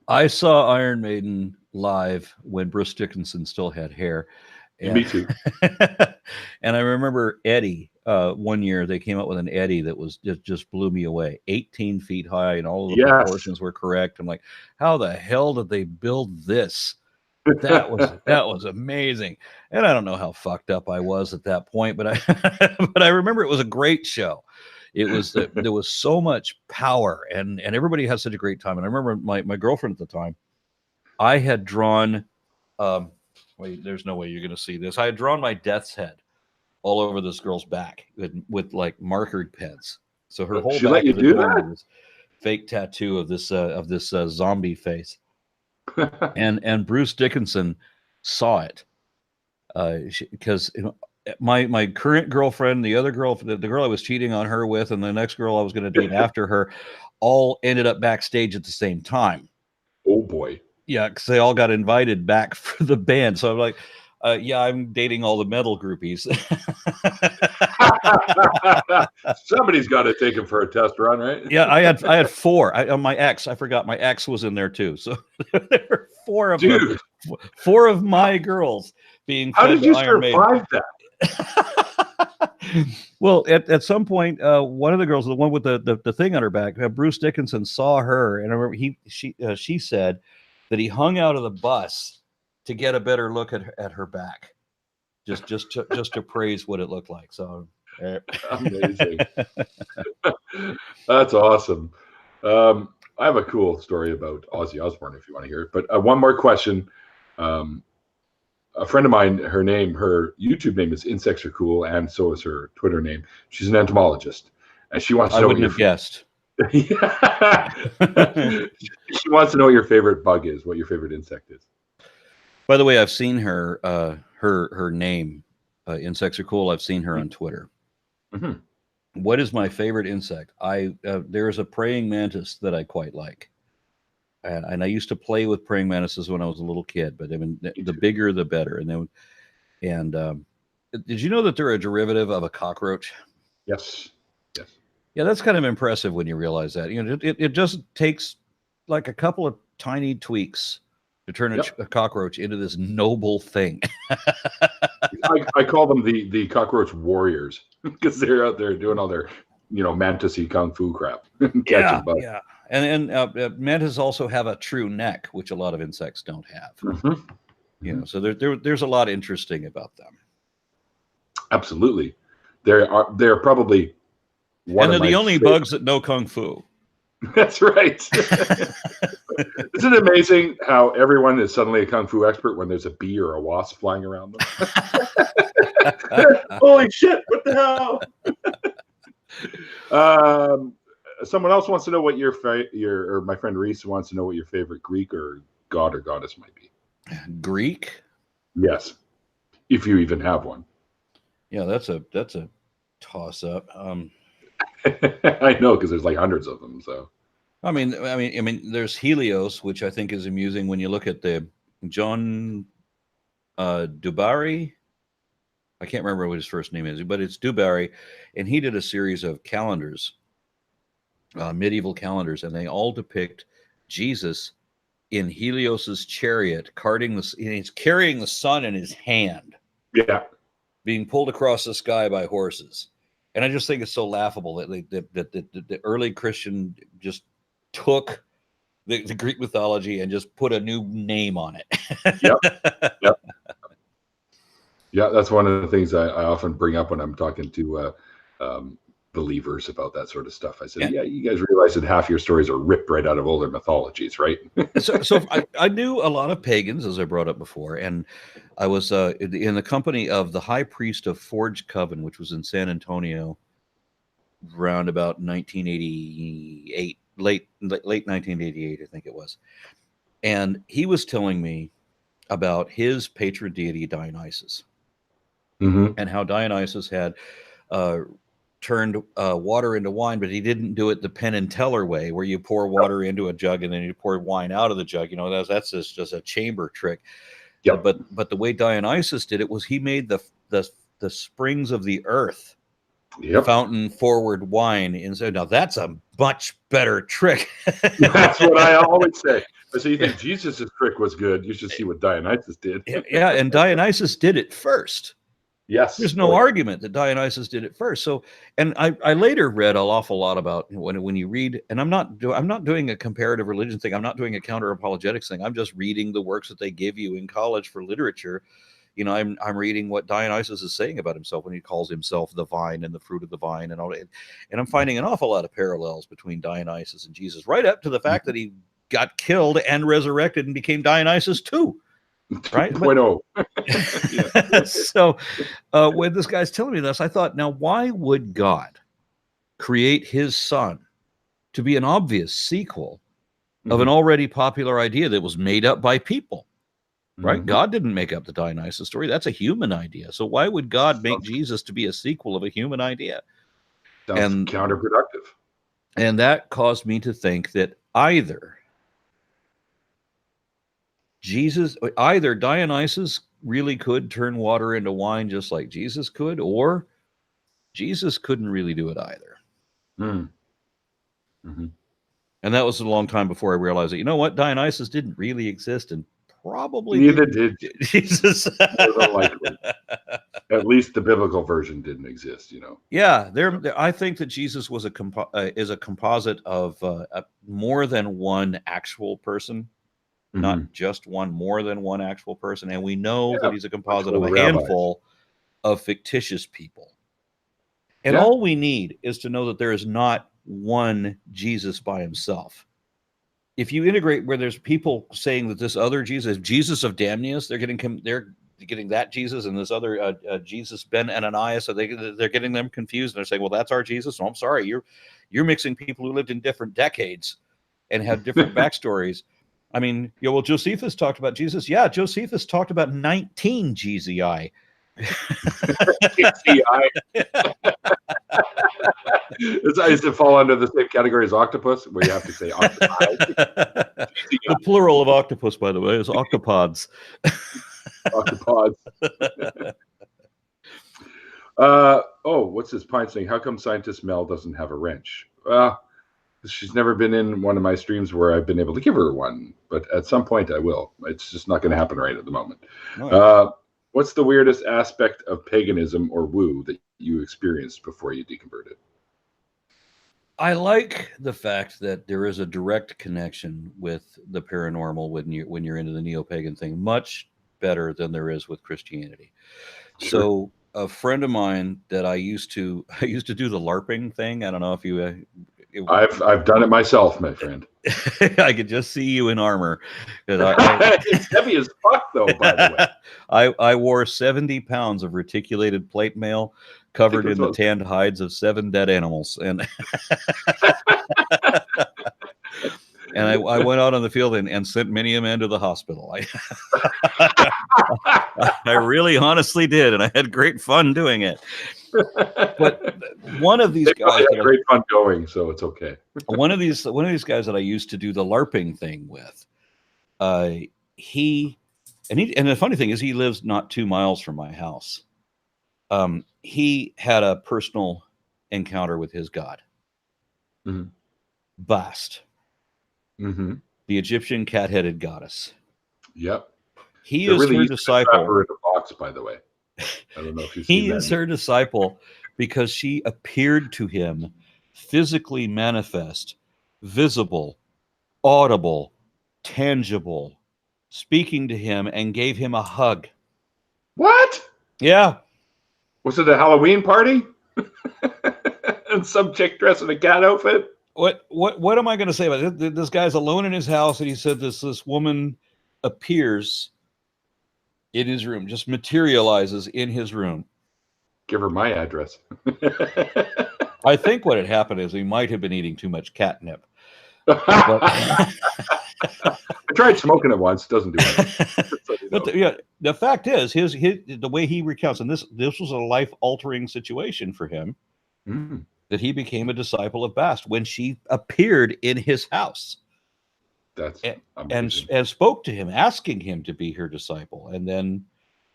I saw Iron Maiden live when Bruce Dickinson still had hair. And me too. And I remember Eddie, one year they came out with an Eddie that was just blew me away. 18 feet high, and all of the proportions were correct. I'm like, how the hell did they build this? That was amazing. And I don't know how fucked up I was at that point, but I remember it was a great show. It was there was so much power, and everybody had such a great time. And I remember my girlfriend at the time, I had drawn wait, there's no way you're gonna see this. I had drawn my death's head all over this girl's back with like markered pens. So her whole she back let you do that? was fake tattoo of this zombie face. and Bruce Dickinson saw it because my current girlfriend, the other girl, the girl I was cheating on her with, and the next girl I was going to date after her, all ended up backstage at the same time. Oh boy. Yeah, because they all got invited back for the band. So I'm like, yeah, I'm dating all the metal groupies. Somebody's got to take him for a test run, right? Yeah, I had 4. My ex, I forgot my ex was in there too. So there were 4 of them, 4 of my girls being. How did you survive that? Well, at some point, one of the girls, the one with the thing on her back, Bruce Dickinson saw her, and I remember she said that he hung out of the bus to get a better look at her back, just to praise what it looked like. So amazing. That's awesome. I have a cool story about Ozzy Osbourne if you want to hear it. But one more question. A friend of mine, her YouTube name is Insects Are Cool, and so is her Twitter name. She's an entomologist, and she wants to know. I wouldn't have guessed. She wants to know what your favorite bug is, what your favorite insect is. By the way, I've seen her her name insects are cool. I've seen her on Twitter. Mhm. What is my favorite insect? There's a praying mantis that I quite like. And I used to play with praying mantises when I was a little kid, but I mean, the bigger, the better. Did you know that they're a derivative of a cockroach? Yes. Yes. Yeah, that's kind of impressive when you realize that. You know, it just takes like a couple of tiny tweaks to turn a cockroach into this noble thing. I call them the cockroach warriors because they're out there doing all their, mantis-y kung fu crap. Yeah, bugs. yeah. And mantis also have a true neck, which a lot of insects don't have. Mm-hmm. You know, so there's a lot interesting about them. Absolutely, they're probably one and of they're my the only favorite. bugs that know kung fu. That's right. Isn't it amazing how everyone is suddenly a kung fu expert when there's a bee or a wasp flying around them? Holy shit! What the hell? Someone else wants to know what or my friend Reese wants to know what your favorite Greek or god or goddess might be. Greek? Yes, if you even have one. Yeah, that's a toss up. I know, because there's like hundreds of them. So, I mean, there's Helios, which I think is amusing when you look at the John Dubarry. I can't remember what his first name is, but it's Dubarry, and he did a series of calendars, medieval calendars, and they all depict Jesus in Helios's chariot, he's carrying the sun in his hand. Yeah. Being pulled across the sky by horses. And I just think it's so laughable that the early Christian just took the Greek mythology and just put a new name on it. Yep. Yeah, that's one of the things I often bring up when I'm talking to believers about that sort of stuff. I said, yeah, you guys realize that half your stories are ripped right out of older mythologies, right? so I knew a lot of pagans, as I brought up before, and I was in the company of the high priest of Forge Coven, which was in San Antonio around about 1988, late 1988, I think it was. And he was telling me about his patron deity, Dionysus, and how Dionysus had turned water into wine, but he didn't do it the Penn and Teller way, where you pour water into a jug and then you pour wine out of the jug. You know, that's just a chamber trick. Yep. But the way Dionysus did it was he made the springs of the earth fountain forward wine. And so now that's a much better trick. That's what I always say. So you think Jesus' trick was good? You should see what Dionysus did. Yeah, and Dionysus did it first. Yes. There's no argument that Dionysus did it first. So, and I later read an awful lot about when you read, and I'm not doing a comparative religion thing. I'm not doing a counter apologetics thing. I'm just reading the works that they give you in college for literature. You know, I'm reading what Dionysus is saying about himself when he calls himself the vine and the fruit of the vine and all that. And I'm finding an awful lot of parallels between Dionysus and Jesus, right up to the fact that he got killed and resurrected and became Dionysus too. Right? 2.0. So when this guy's telling me this, I thought, now why would God create his son to be an obvious sequel of an already popular idea that was made up by people? Right? God didn't make up the Dionysus story. That's a human idea. So why would God make Jesus to be a sequel of a human idea? Sounds counterproductive. And that caused me to think that either Dionysus really could turn water into wine just like Jesus could, or Jesus couldn't really do it either. And that was a long time before I realized that, you know what, Dionysus didn't really exist, and probably neither did Jesus. Likely. At least the biblical version didn't exist, you know. Yeah, I think that Jesus was is a composite of more than one actual person. Not just more than one actual person. And we know that he's a composite of a handful of fictitious people. And all we need is to know that there is not one Jesus by himself. If you integrate where there's people saying that this other Jesus of Damnius, they're getting that Jesus, and this other Jesus Ben Ananias, so they're getting them confused. And they're saying, well, that's our Jesus. No, I'm sorry, you're mixing people who lived in different decades and have different backstories. I mean, well, Josephus talked about Jesus. Yeah, Josephus talked about 19 GZI. TCI. Does it fall under the same category as octopus, where you have to say octopi? The plural of octopus, by the way, is octopods. Octopods. What's this pine saying? How come scientist Mel doesn't have a wrench? She's never been in one of my streams where I've been able to give her one, but at some point I will. It's just not going to happen right at the moment. Right. What's the weirdest aspect of paganism or woo that you experienced before you deconverted? I like the fact that there is a direct connection with the paranormal when you're into the neo-pagan thing, much better than there is with Christianity. Sure. So a friend of mine that I used to do the LARPing thing. I don't know if you. I've done it myself, my friend. I could just see you in armor. It's heavy as fuck, though. By the way, I wore 70 pounds of reticulated plate mail covered in the tanned hides of 7 dead animals, and and I went out on the field and sent many a man to the hospital. I really honestly did, and I had great fun doing it. But one of these guys had great fun going, so it's okay. One of these guys that I used to do the LARPing thing with, and the funny thing is he lives not 2 miles from my house. He had a personal encounter with his god, Bast, the Egyptian cat-headed goddess. Yep. He is her disciple. Her in a box, by the way. I don't know if you've seen He is her disciple because she appeared to him physically manifest, visible, audible, tangible, speaking to him and gave him a hug. What? Yeah. Was it a Halloween party? And some chick dressed in a cat outfit? What am I going to say about it? This guy's alone in his house, and he said this woman appears in his room, just materializes in his room. Give her my address. I think what had happened is he might have been eating too much catnip. I tried smoking it once. Doesn't do it. But the fact is, the way he recounts, and this was a life-altering situation for him, that he became a disciple of Bast when she appeared in his house. That's and spoke to him, asking him to be her disciple, and then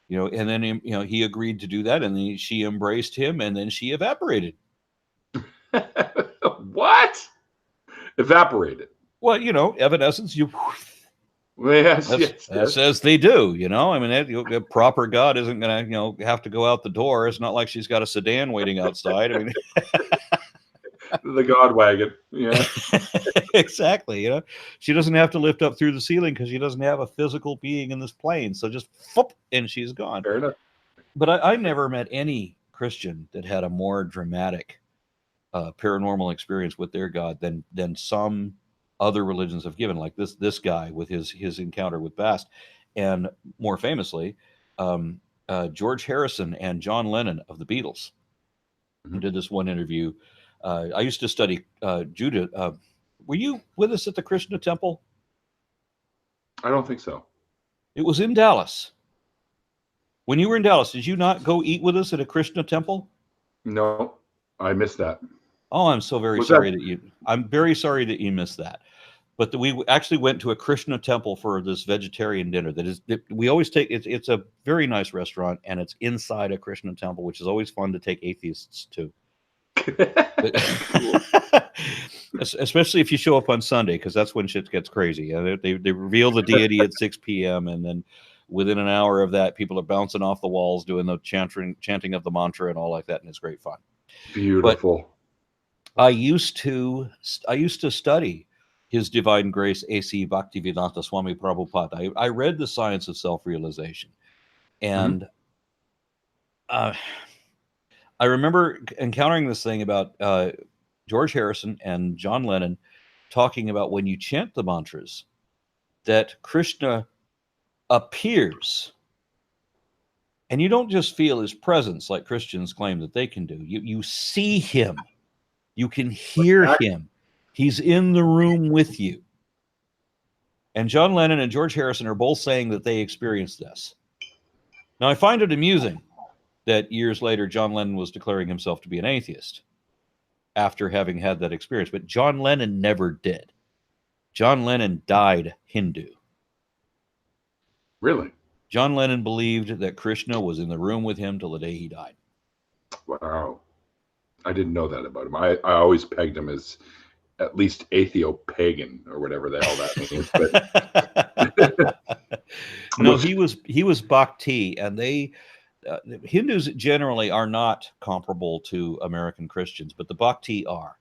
he agreed to do that, and then she embraced him, and then she evaporated. What? Evaporated? Well, evanescence. Yes. Says they do. I mean, a proper God isn't going to have to go out the door. It's not like she's got a sedan waiting outside. I mean. The God wagon. Yeah. Exactly. She doesn't have to lift up through the ceiling because she doesn't have a physical being in this plane. So just whoop, and she's gone. Fair enough. But I never met any Christian that had a more dramatic paranormal experience with their God than some other religions have given, like this guy with his encounter with Bast. And more famously, George Harrison and John Lennon of the Beatles did this one interview. I used to study Judah. Were you with us at the Krishna Temple? I don't think so. It was in Dallas. When you were in Dallas, did you not go eat with us at a Krishna Temple? No, I missed that. Oh, I'm so very sorry I'm very sorry that you missed that. But we actually went to a Krishna Temple for this vegetarian dinner. We always take it's a very nice restaurant, and it's inside a Krishna Temple, which is always fun to take atheists to. Especially if you show up on Sunday, because that's when shit gets crazy. They reveal the deity at 6 p.m. and then within an hour of that, people are bouncing off the walls doing the chanting of the mantra and all like that, and it's great fun. Beautiful. But I used to study His Divine Grace A.C. Bhaktivedanta Swami Prabhupada. I read The Science of Self-Realization, and I remember encountering this thing about George Harrison and John Lennon talking about when you chant the mantras, that Krishna appears. And you don't just feel his presence like Christians claim that they can do. You see him. You can hear him. He's in the room with you. And John Lennon and George Harrison are both saying that they experienced this. Now, I find it amusing that years later John Lennon was declaring himself to be an atheist after having had that experience. But John Lennon never did. John Lennon died Hindu. Really? John Lennon believed that Krishna was in the room with him till the day he died. Wow. I didn't know that about him. I always pegged him as at least atheo-pagan or whatever the hell that means. But no, he was Bhakti, and Hindus generally are not comparable to American Christians, but the Bhakti are.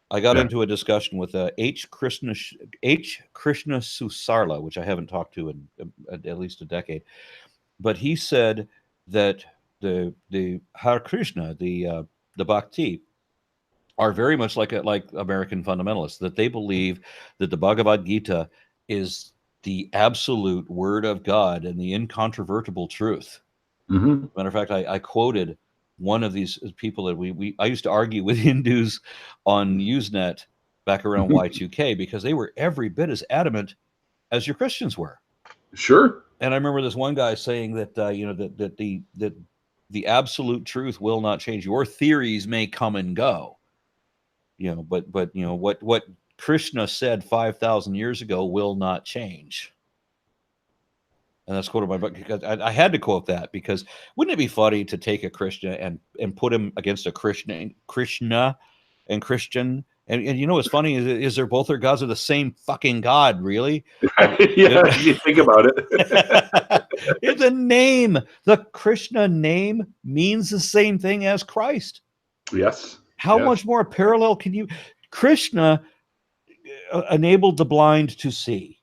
I got into a discussion with H. Krishna Susarla, which I haven't talked to in at least a decade, but he said that the Hare Krishna, the Bhakti, are very much like American fundamentalists, that they believe that the Bhagavad Gita is the absolute word of God and the incontrovertible truth. Mm-hmm. Matter of fact, I quoted one of these people that I used to argue with Hindus on Usenet back around Y2K, because they were every bit as adamant as your Christians were. Sure. And I remember this one guy saying that that the absolute truth will not change. Your theories may come and go, but what Krishna said 5,000 years ago will not change. And that's quoted by book, because I had to quote that, because wouldn't it be funny to take a Krishna and put him against a Krishna and Christian? And what's funny is they're both their gods are the same fucking God, really. Yeah, if you think about it. It's a name. The Krishna name means the same thing as Christ. Yes. How much more parallel can you? Krishna enabled the blind to see.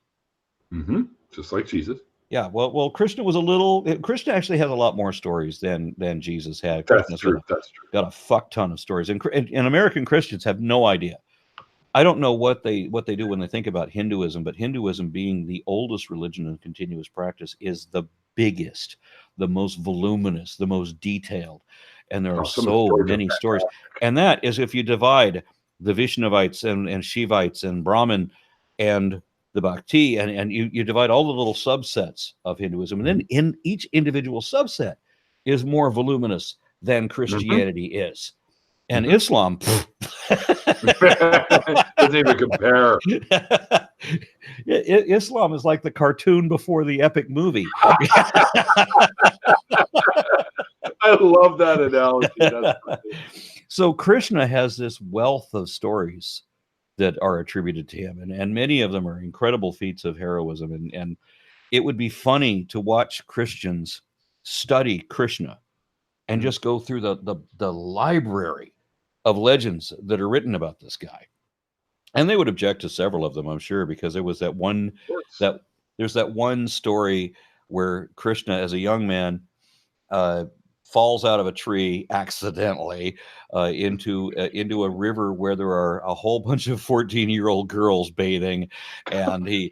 Mm-hmm. Just like Jesus. Yeah, well, Krishna actually has a lot more stories than Jesus had. That's true. Got a fuck ton of stories, and American Christians have no idea. I don't know what they do when they think about Hinduism, but Hinduism, being the oldest religion in continuous practice, is the biggest, the most voluminous, the most detailed, and there are so many stories. And that is if you divide the Vaishnavites and Shivites and Brahmin and the Bhakti, and you divide all the little subsets of Hinduism, and then in each individual subset is more voluminous than Christianity is. And Islam doesn't even compare. Islam is like the cartoon before the epic movie. I love that analogy. So Krishna has this wealth of stories that are attributed to him, and many of them are incredible feats of heroism, and it would be funny to watch Christians study Krishna and just go through the library of legends that are written about this guy. And they would object to several of them, I'm sure, because there was there's that one story where Krishna, as a young man, falls out of a tree accidentally into a river where there are a whole bunch of 14-year-old girls bathing, and he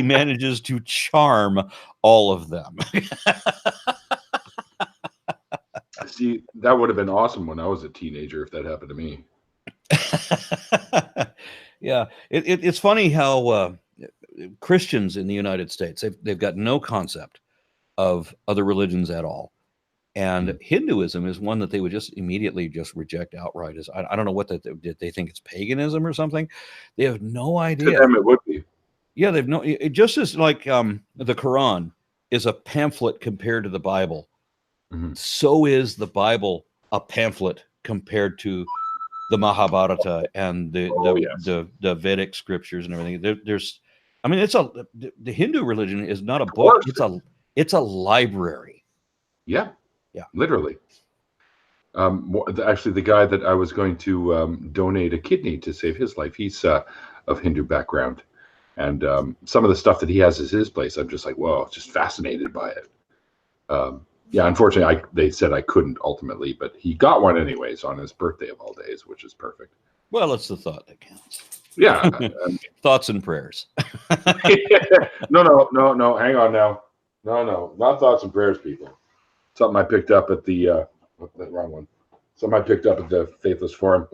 manages to charm all of them. See, that would have been awesome when I was a teenager if that happened to me. Yeah, it's funny how Christians in the United States, they've got no concept of other religions at all, and Hinduism is one that they would just immediately just reject outright. As I don't know what they think it's paganism or something. They have no idea. To them, it would be. Yeah, they've no. It just as like the Quran is a pamphlet compared to the Bible. So is the Bible a pamphlet compared to the Mahabharata and the Vedic scriptures and everything. The Hindu religion is not a book. It's a library. Yeah, literally. Actually, the guy that I was going to donate a kidney to save his life, he's of Hindu background, and some of the stuff that he has is his place. I'm just like, whoa, just fascinated by it. Yeah, unfortunately, they said I couldn't ultimately, but he got one anyways on his birthday of all days, which is perfect. Well, it's the thought that counts. Yeah. Thoughts and prayers. No. Hang on now. No. Not thoughts and prayers, people. Something I picked up at the wrong one. Something I picked up at the Faithless Forum.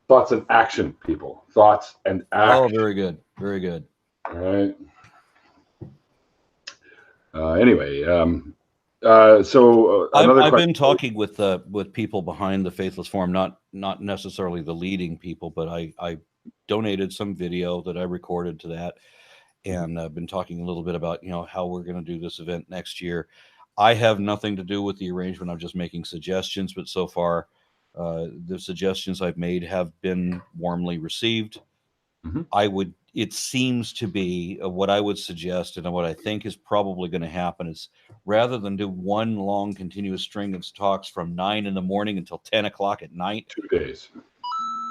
Thoughts and action, people. Thoughts and action. Oh, very good. Very good. All right. Anyway, so another I've question. been talking with people behind the Faithless Forum, not necessarily the leading people, but I donated some video that I recorded to that, and I've been talking a little bit about how we're going to do this event next year. I have nothing to do with the arrangement. I'm just making suggestions, but so far, the suggestions I've made have been warmly received. Mhm. It seems to be what I would suggest, and what I think is probably going to happen is, rather than do one long continuous string of talks from 9 in the morning until 10 o'clock at night, 2 days.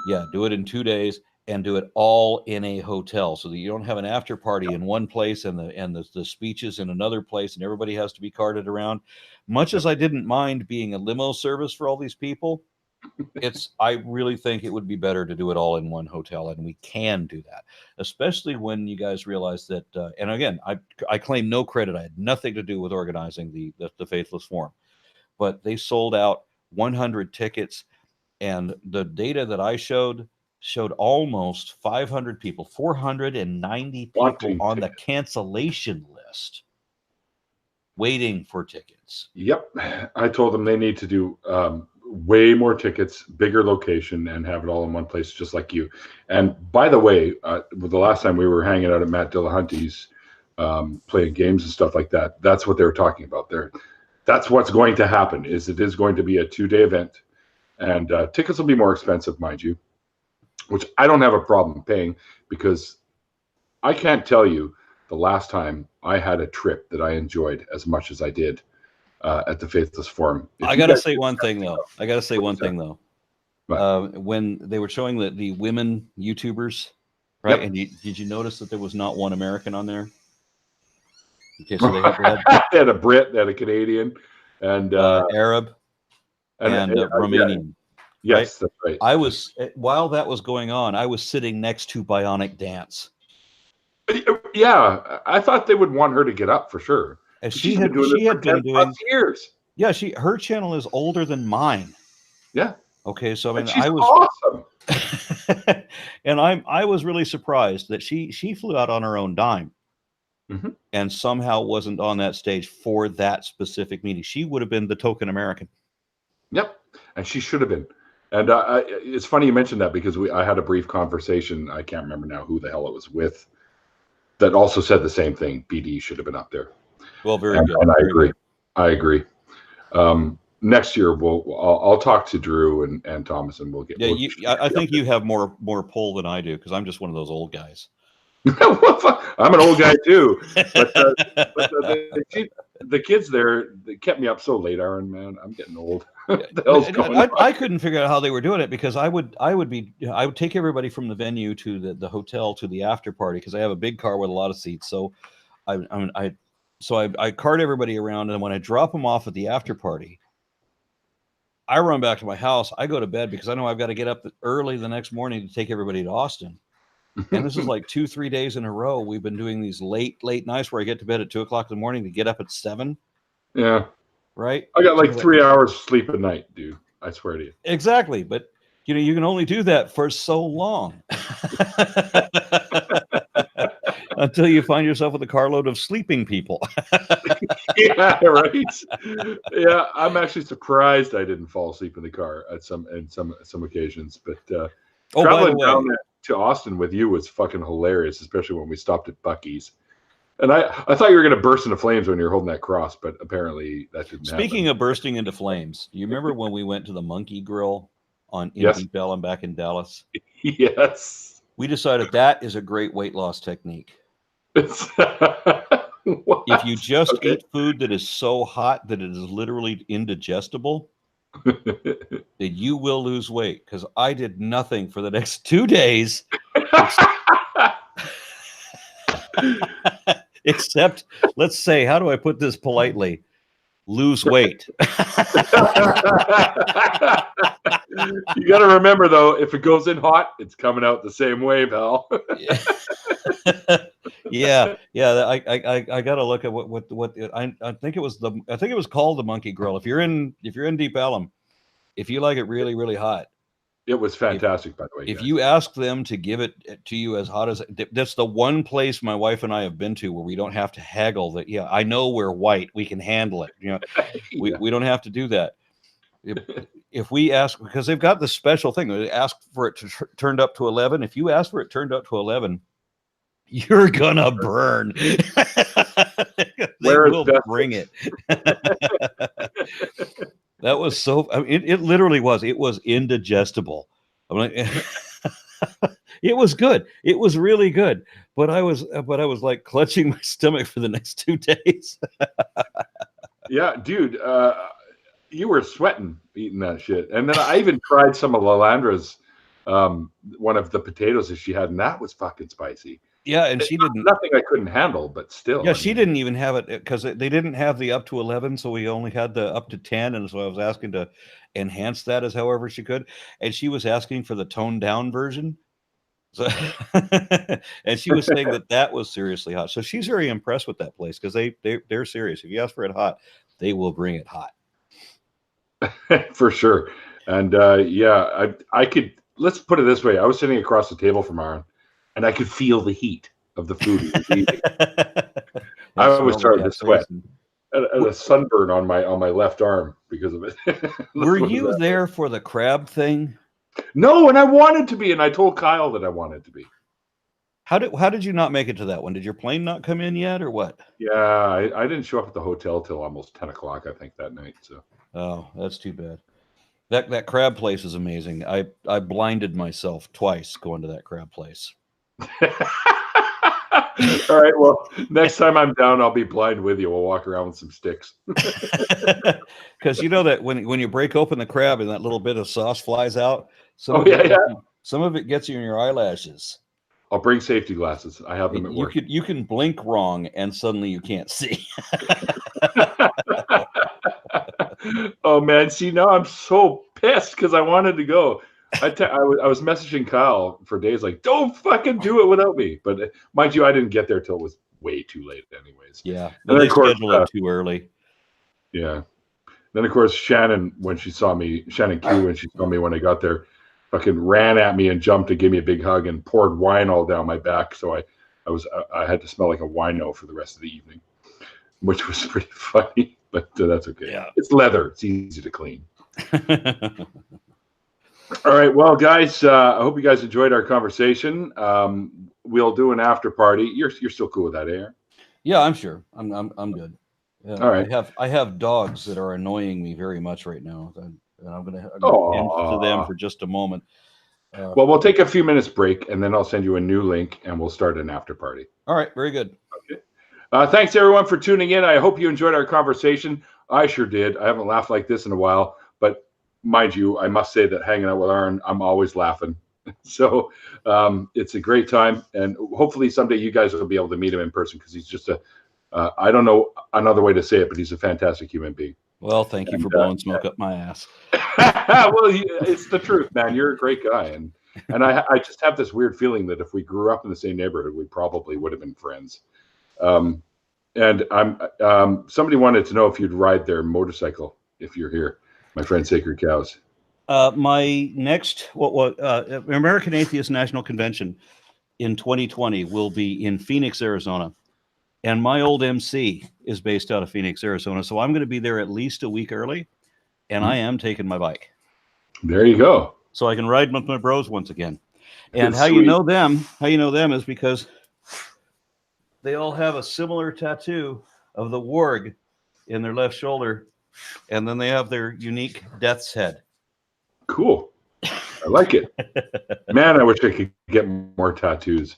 yeah, do it in 2 days and do it all in a hotel, so that you don't have an after party in one place and the speeches in another place, and everybody has to be carted around. Much as I didn't mind being a limo service for all these people, I really think it would be better to do it all in one hotel, and we can do that, especially when you guys realize that. And again, I claim no credit. I had nothing to do with organizing the Faithless Forum, but they sold out 100 tickets, and the data that I showed almost 500 people, 490 people Wanting on the tickets. cancellation list waiting for tickets. Yep. I told them they need to do way more tickets, bigger location, and have it all in one place, just like you. And by the way, the last time we were hanging out at Matt Dillahunty's, playing games and stuff like that, that's what they were talking about there. That's what's going to happen. It is going to be a 2-day event, and tickets will be more expensive, mind you, which I don't have a problem paying, because I can't tell you the last time I had a trip that I enjoyed as much as I did at the Faithless Forum. I got to say one thing though. When they were showing the women YouTubers, right? Yep. And did you notice that there was not one American on there? Okay, so they had a Brit, they had a Canadian, and Arab and Romanian. Yeah. Right? Yes, that's right. While that was going on, I was sitting next to Bionic Dance. Yeah, I thought they would want her to get up for sure. And she's been doing this for 10+ years. Yeah, her channel is older than mine. Yeah. Okay, so I mean, she's awesome. And I was really surprised that she flew out on her own dime, and somehow wasn't on that stage for that specific meeting. She would have been the token American. Yep, and she should have been. And it's funny you mentioned that, because I had a brief conversation. I can't remember now who the hell it was with, that also said the same thing. BD should have been up there. Well, very good. And I agree. Next year, I'll talk to Drew and Thomas, and we'll get. Yeah, I think you have more pull than I do, because I'm just one of those old guys. I'm an old guy too, but the kids there, they kept me up so late, Aron. Man, I'm getting old. I couldn't figure out how they were doing it, because I would take everybody from the venue to the hotel to the after party, because I have a big car with a lot of seats. So I cart everybody around, and when I drop them off at the after party, I run back to my house. I go to bed, because I know I've got to get up early the next morning to take everybody to Austin. And this is like 2-3 days in a row. We've been doing these late nights where I get to bed at 2 o'clock in the morning to get up at 7. Yeah. Right. I got like 3 hours sleep a night, dude. I swear to you. Exactly. But you can only do that for so long until you find yourself with a carload of sleeping people. Yeah, right. Yeah, I'm actually surprised I didn't fall asleep in the car at some occasions. But traveling down to Austin with you was fucking hilarious, especially when we stopped at Buc-ee's. And I thought you were going to burst into flames when you were holding that cross, but apparently that didn't happen. Speaking of bursting into flames, do you remember when we went to the Monkey Grill in Deep Ellum back in Dallas? Yes. We decided that is a great weight loss technique. If you just eat food that is so hot that it is literally indigestible, that you will lose weight. Because I did nothing for the next 2 days. Except, let's say, how do I put this politely? Lose weight. You got to remember, though, if it goes in hot, it's coming out the same way, pal. Yeah. I got to look at what I think it was called the Monkey Grill. If you're in Deep Ellum, if you like it really, really hot, It was fantastic, by the way. If guys. you ask them to give it to you as hot as, that's the one place my wife and I have been to where we don't have to haggle that. Yeah, I know we're white. We can handle it. You know, we don't have to do that. If we ask, because they've got this special thing, they ask for it to turned up to 11. If you ask for it turned up to 11, you're gonna burn. They will bring it. That was so. I mean, it literally was. It was indigestible. I'm like, it was good. It was really good. But I was like clutching my stomach for the next 2 days. Yeah, dude. You were sweating eating that shit. And then I even tried some of Lalandra's, one of the potatoes that she had, and that was fucking spicy. Yeah, and she didn't. Nothing I couldn't handle, but still. Yeah, she didn't even have it because they didn't have the up to 11, so we only had the up to 10, and so I was asking to enhance that as however she could, and she was asking for the toned down version. So, and she was saying that was seriously hot. So she's very impressed with that place because they're serious. If you ask for it hot, they will bring it hot. For sure. And yeah, I could, let's put it this way. I was sitting across the table from Aron, and I could feel the heat of the food he was eating. I was starting to sweat. And a sunburn on my left arm because of it. Were you there for the crab thing? No, and I wanted to be, and I told Kyle that I wanted to be. How did you not make it to that one? Did your plane not come in yet, or what? Yeah, I didn't show up at the hotel till almost 10 o'clock, I think, that night. So. Oh, that's too bad. That crab place is amazing. I blinded myself twice going to that crab place. All right. Well, next time I'm down, I'll be blind with you. We'll walk around with some sticks. Because you know that when you break open the crab and that little bit of sauce flies out, some of it gets you in your eyelashes. I'll bring safety glasses. I have them at work. You can blink wrong and suddenly you can't see. Oh man, see, now I'm so pissed because I wanted to go. I was messaging Kyle for days like, don't fucking do it without me. But mind you, I didn't get there till it was way too late anyways. Yeah, and they scheduled it too early. Yeah. Then of course Shannon Q, when she saw me when I got there, fucking ran at me and jumped to give me a big hug and poured wine all down my back. So I had to smell like a wino for the rest of the evening, which was pretty funny, but that's okay. Yeah. It's leather. It's easy to clean. All right. Well, guys, I hope you guys enjoyed our conversation. We'll do an after party. You're still cool with that, Aaron? Yeah, I'm sure. I'm good. All right. I have dogs that are annoying me very much right now. And I'm going to end to them for just a moment. Well, we'll take a few minutes break, and then I'll send you a new link, and we'll start an after party. All right. Very good. Okay. Thanks, everyone, for tuning in. I hope you enjoyed our conversation. I sure did. I haven't laughed like this in a while, but mind you, I must say that hanging out with Aron, I'm always laughing. So it's a great time, and hopefully someday you guys will be able to meet him in person because he's just I don't know another way to say it, but he's a fantastic human being. Well, thank you for blowing smoke up my ass. Well, it's the truth, man. You're a great guy, and I just have this weird feeling that if we grew up in the same neighborhood, we probably would have been friends. And somebody wanted to know if you'd ride their motorcycle if you're here. My friend Sacred Cows. My next American Atheist National Convention in 2020 will be in Phoenix, Arizona. And my old MC is based out of Phoenix, Arizona. So I'm going to be there at least a week early. And I am taking my bike. There you go. So I can ride with my bros once again. And how you know them is because they all have a similar tattoo of the warg in their left shoulder. And then they have their unique death's head. Cool. I like it. Man, I wish I could get more tattoos.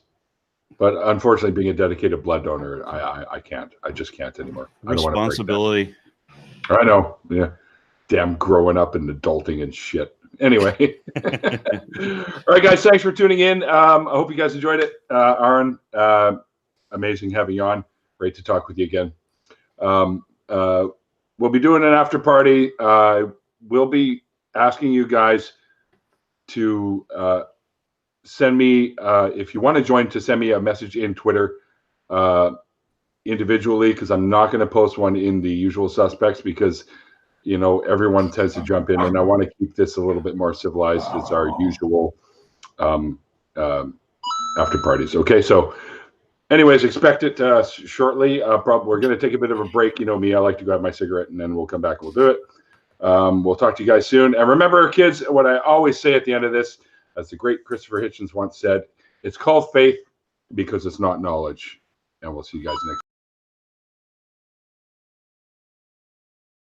But unfortunately, being a dedicated blood donor, I can't. I just can't anymore. Responsibility. I know. Yeah. Damn growing up and adulting and shit. Anyway. All right, guys. Thanks for tuning in. I hope you guys enjoyed it. Aron, amazing having you on. Great to talk with you again. We'll be doing an after party. We'll be asking you guys to send me, if you want to join, to send me a message in Twitter individually, because I'm not going to post one in the usual suspects because you know, everyone tends to jump in, and I want to keep this a little bit more civilized as our usual after parties. Okay, so anyways, expect it shortly. Probably we're going to take a bit of a break. You know me, I like to grab my cigarette, and then we'll come back and we'll do it. We'll talk to you guys soon. And remember, kids, what I always say at the end of this, as the great Christopher Hitchens once said, it's called faith because it's not knowledge. And we'll see you guys next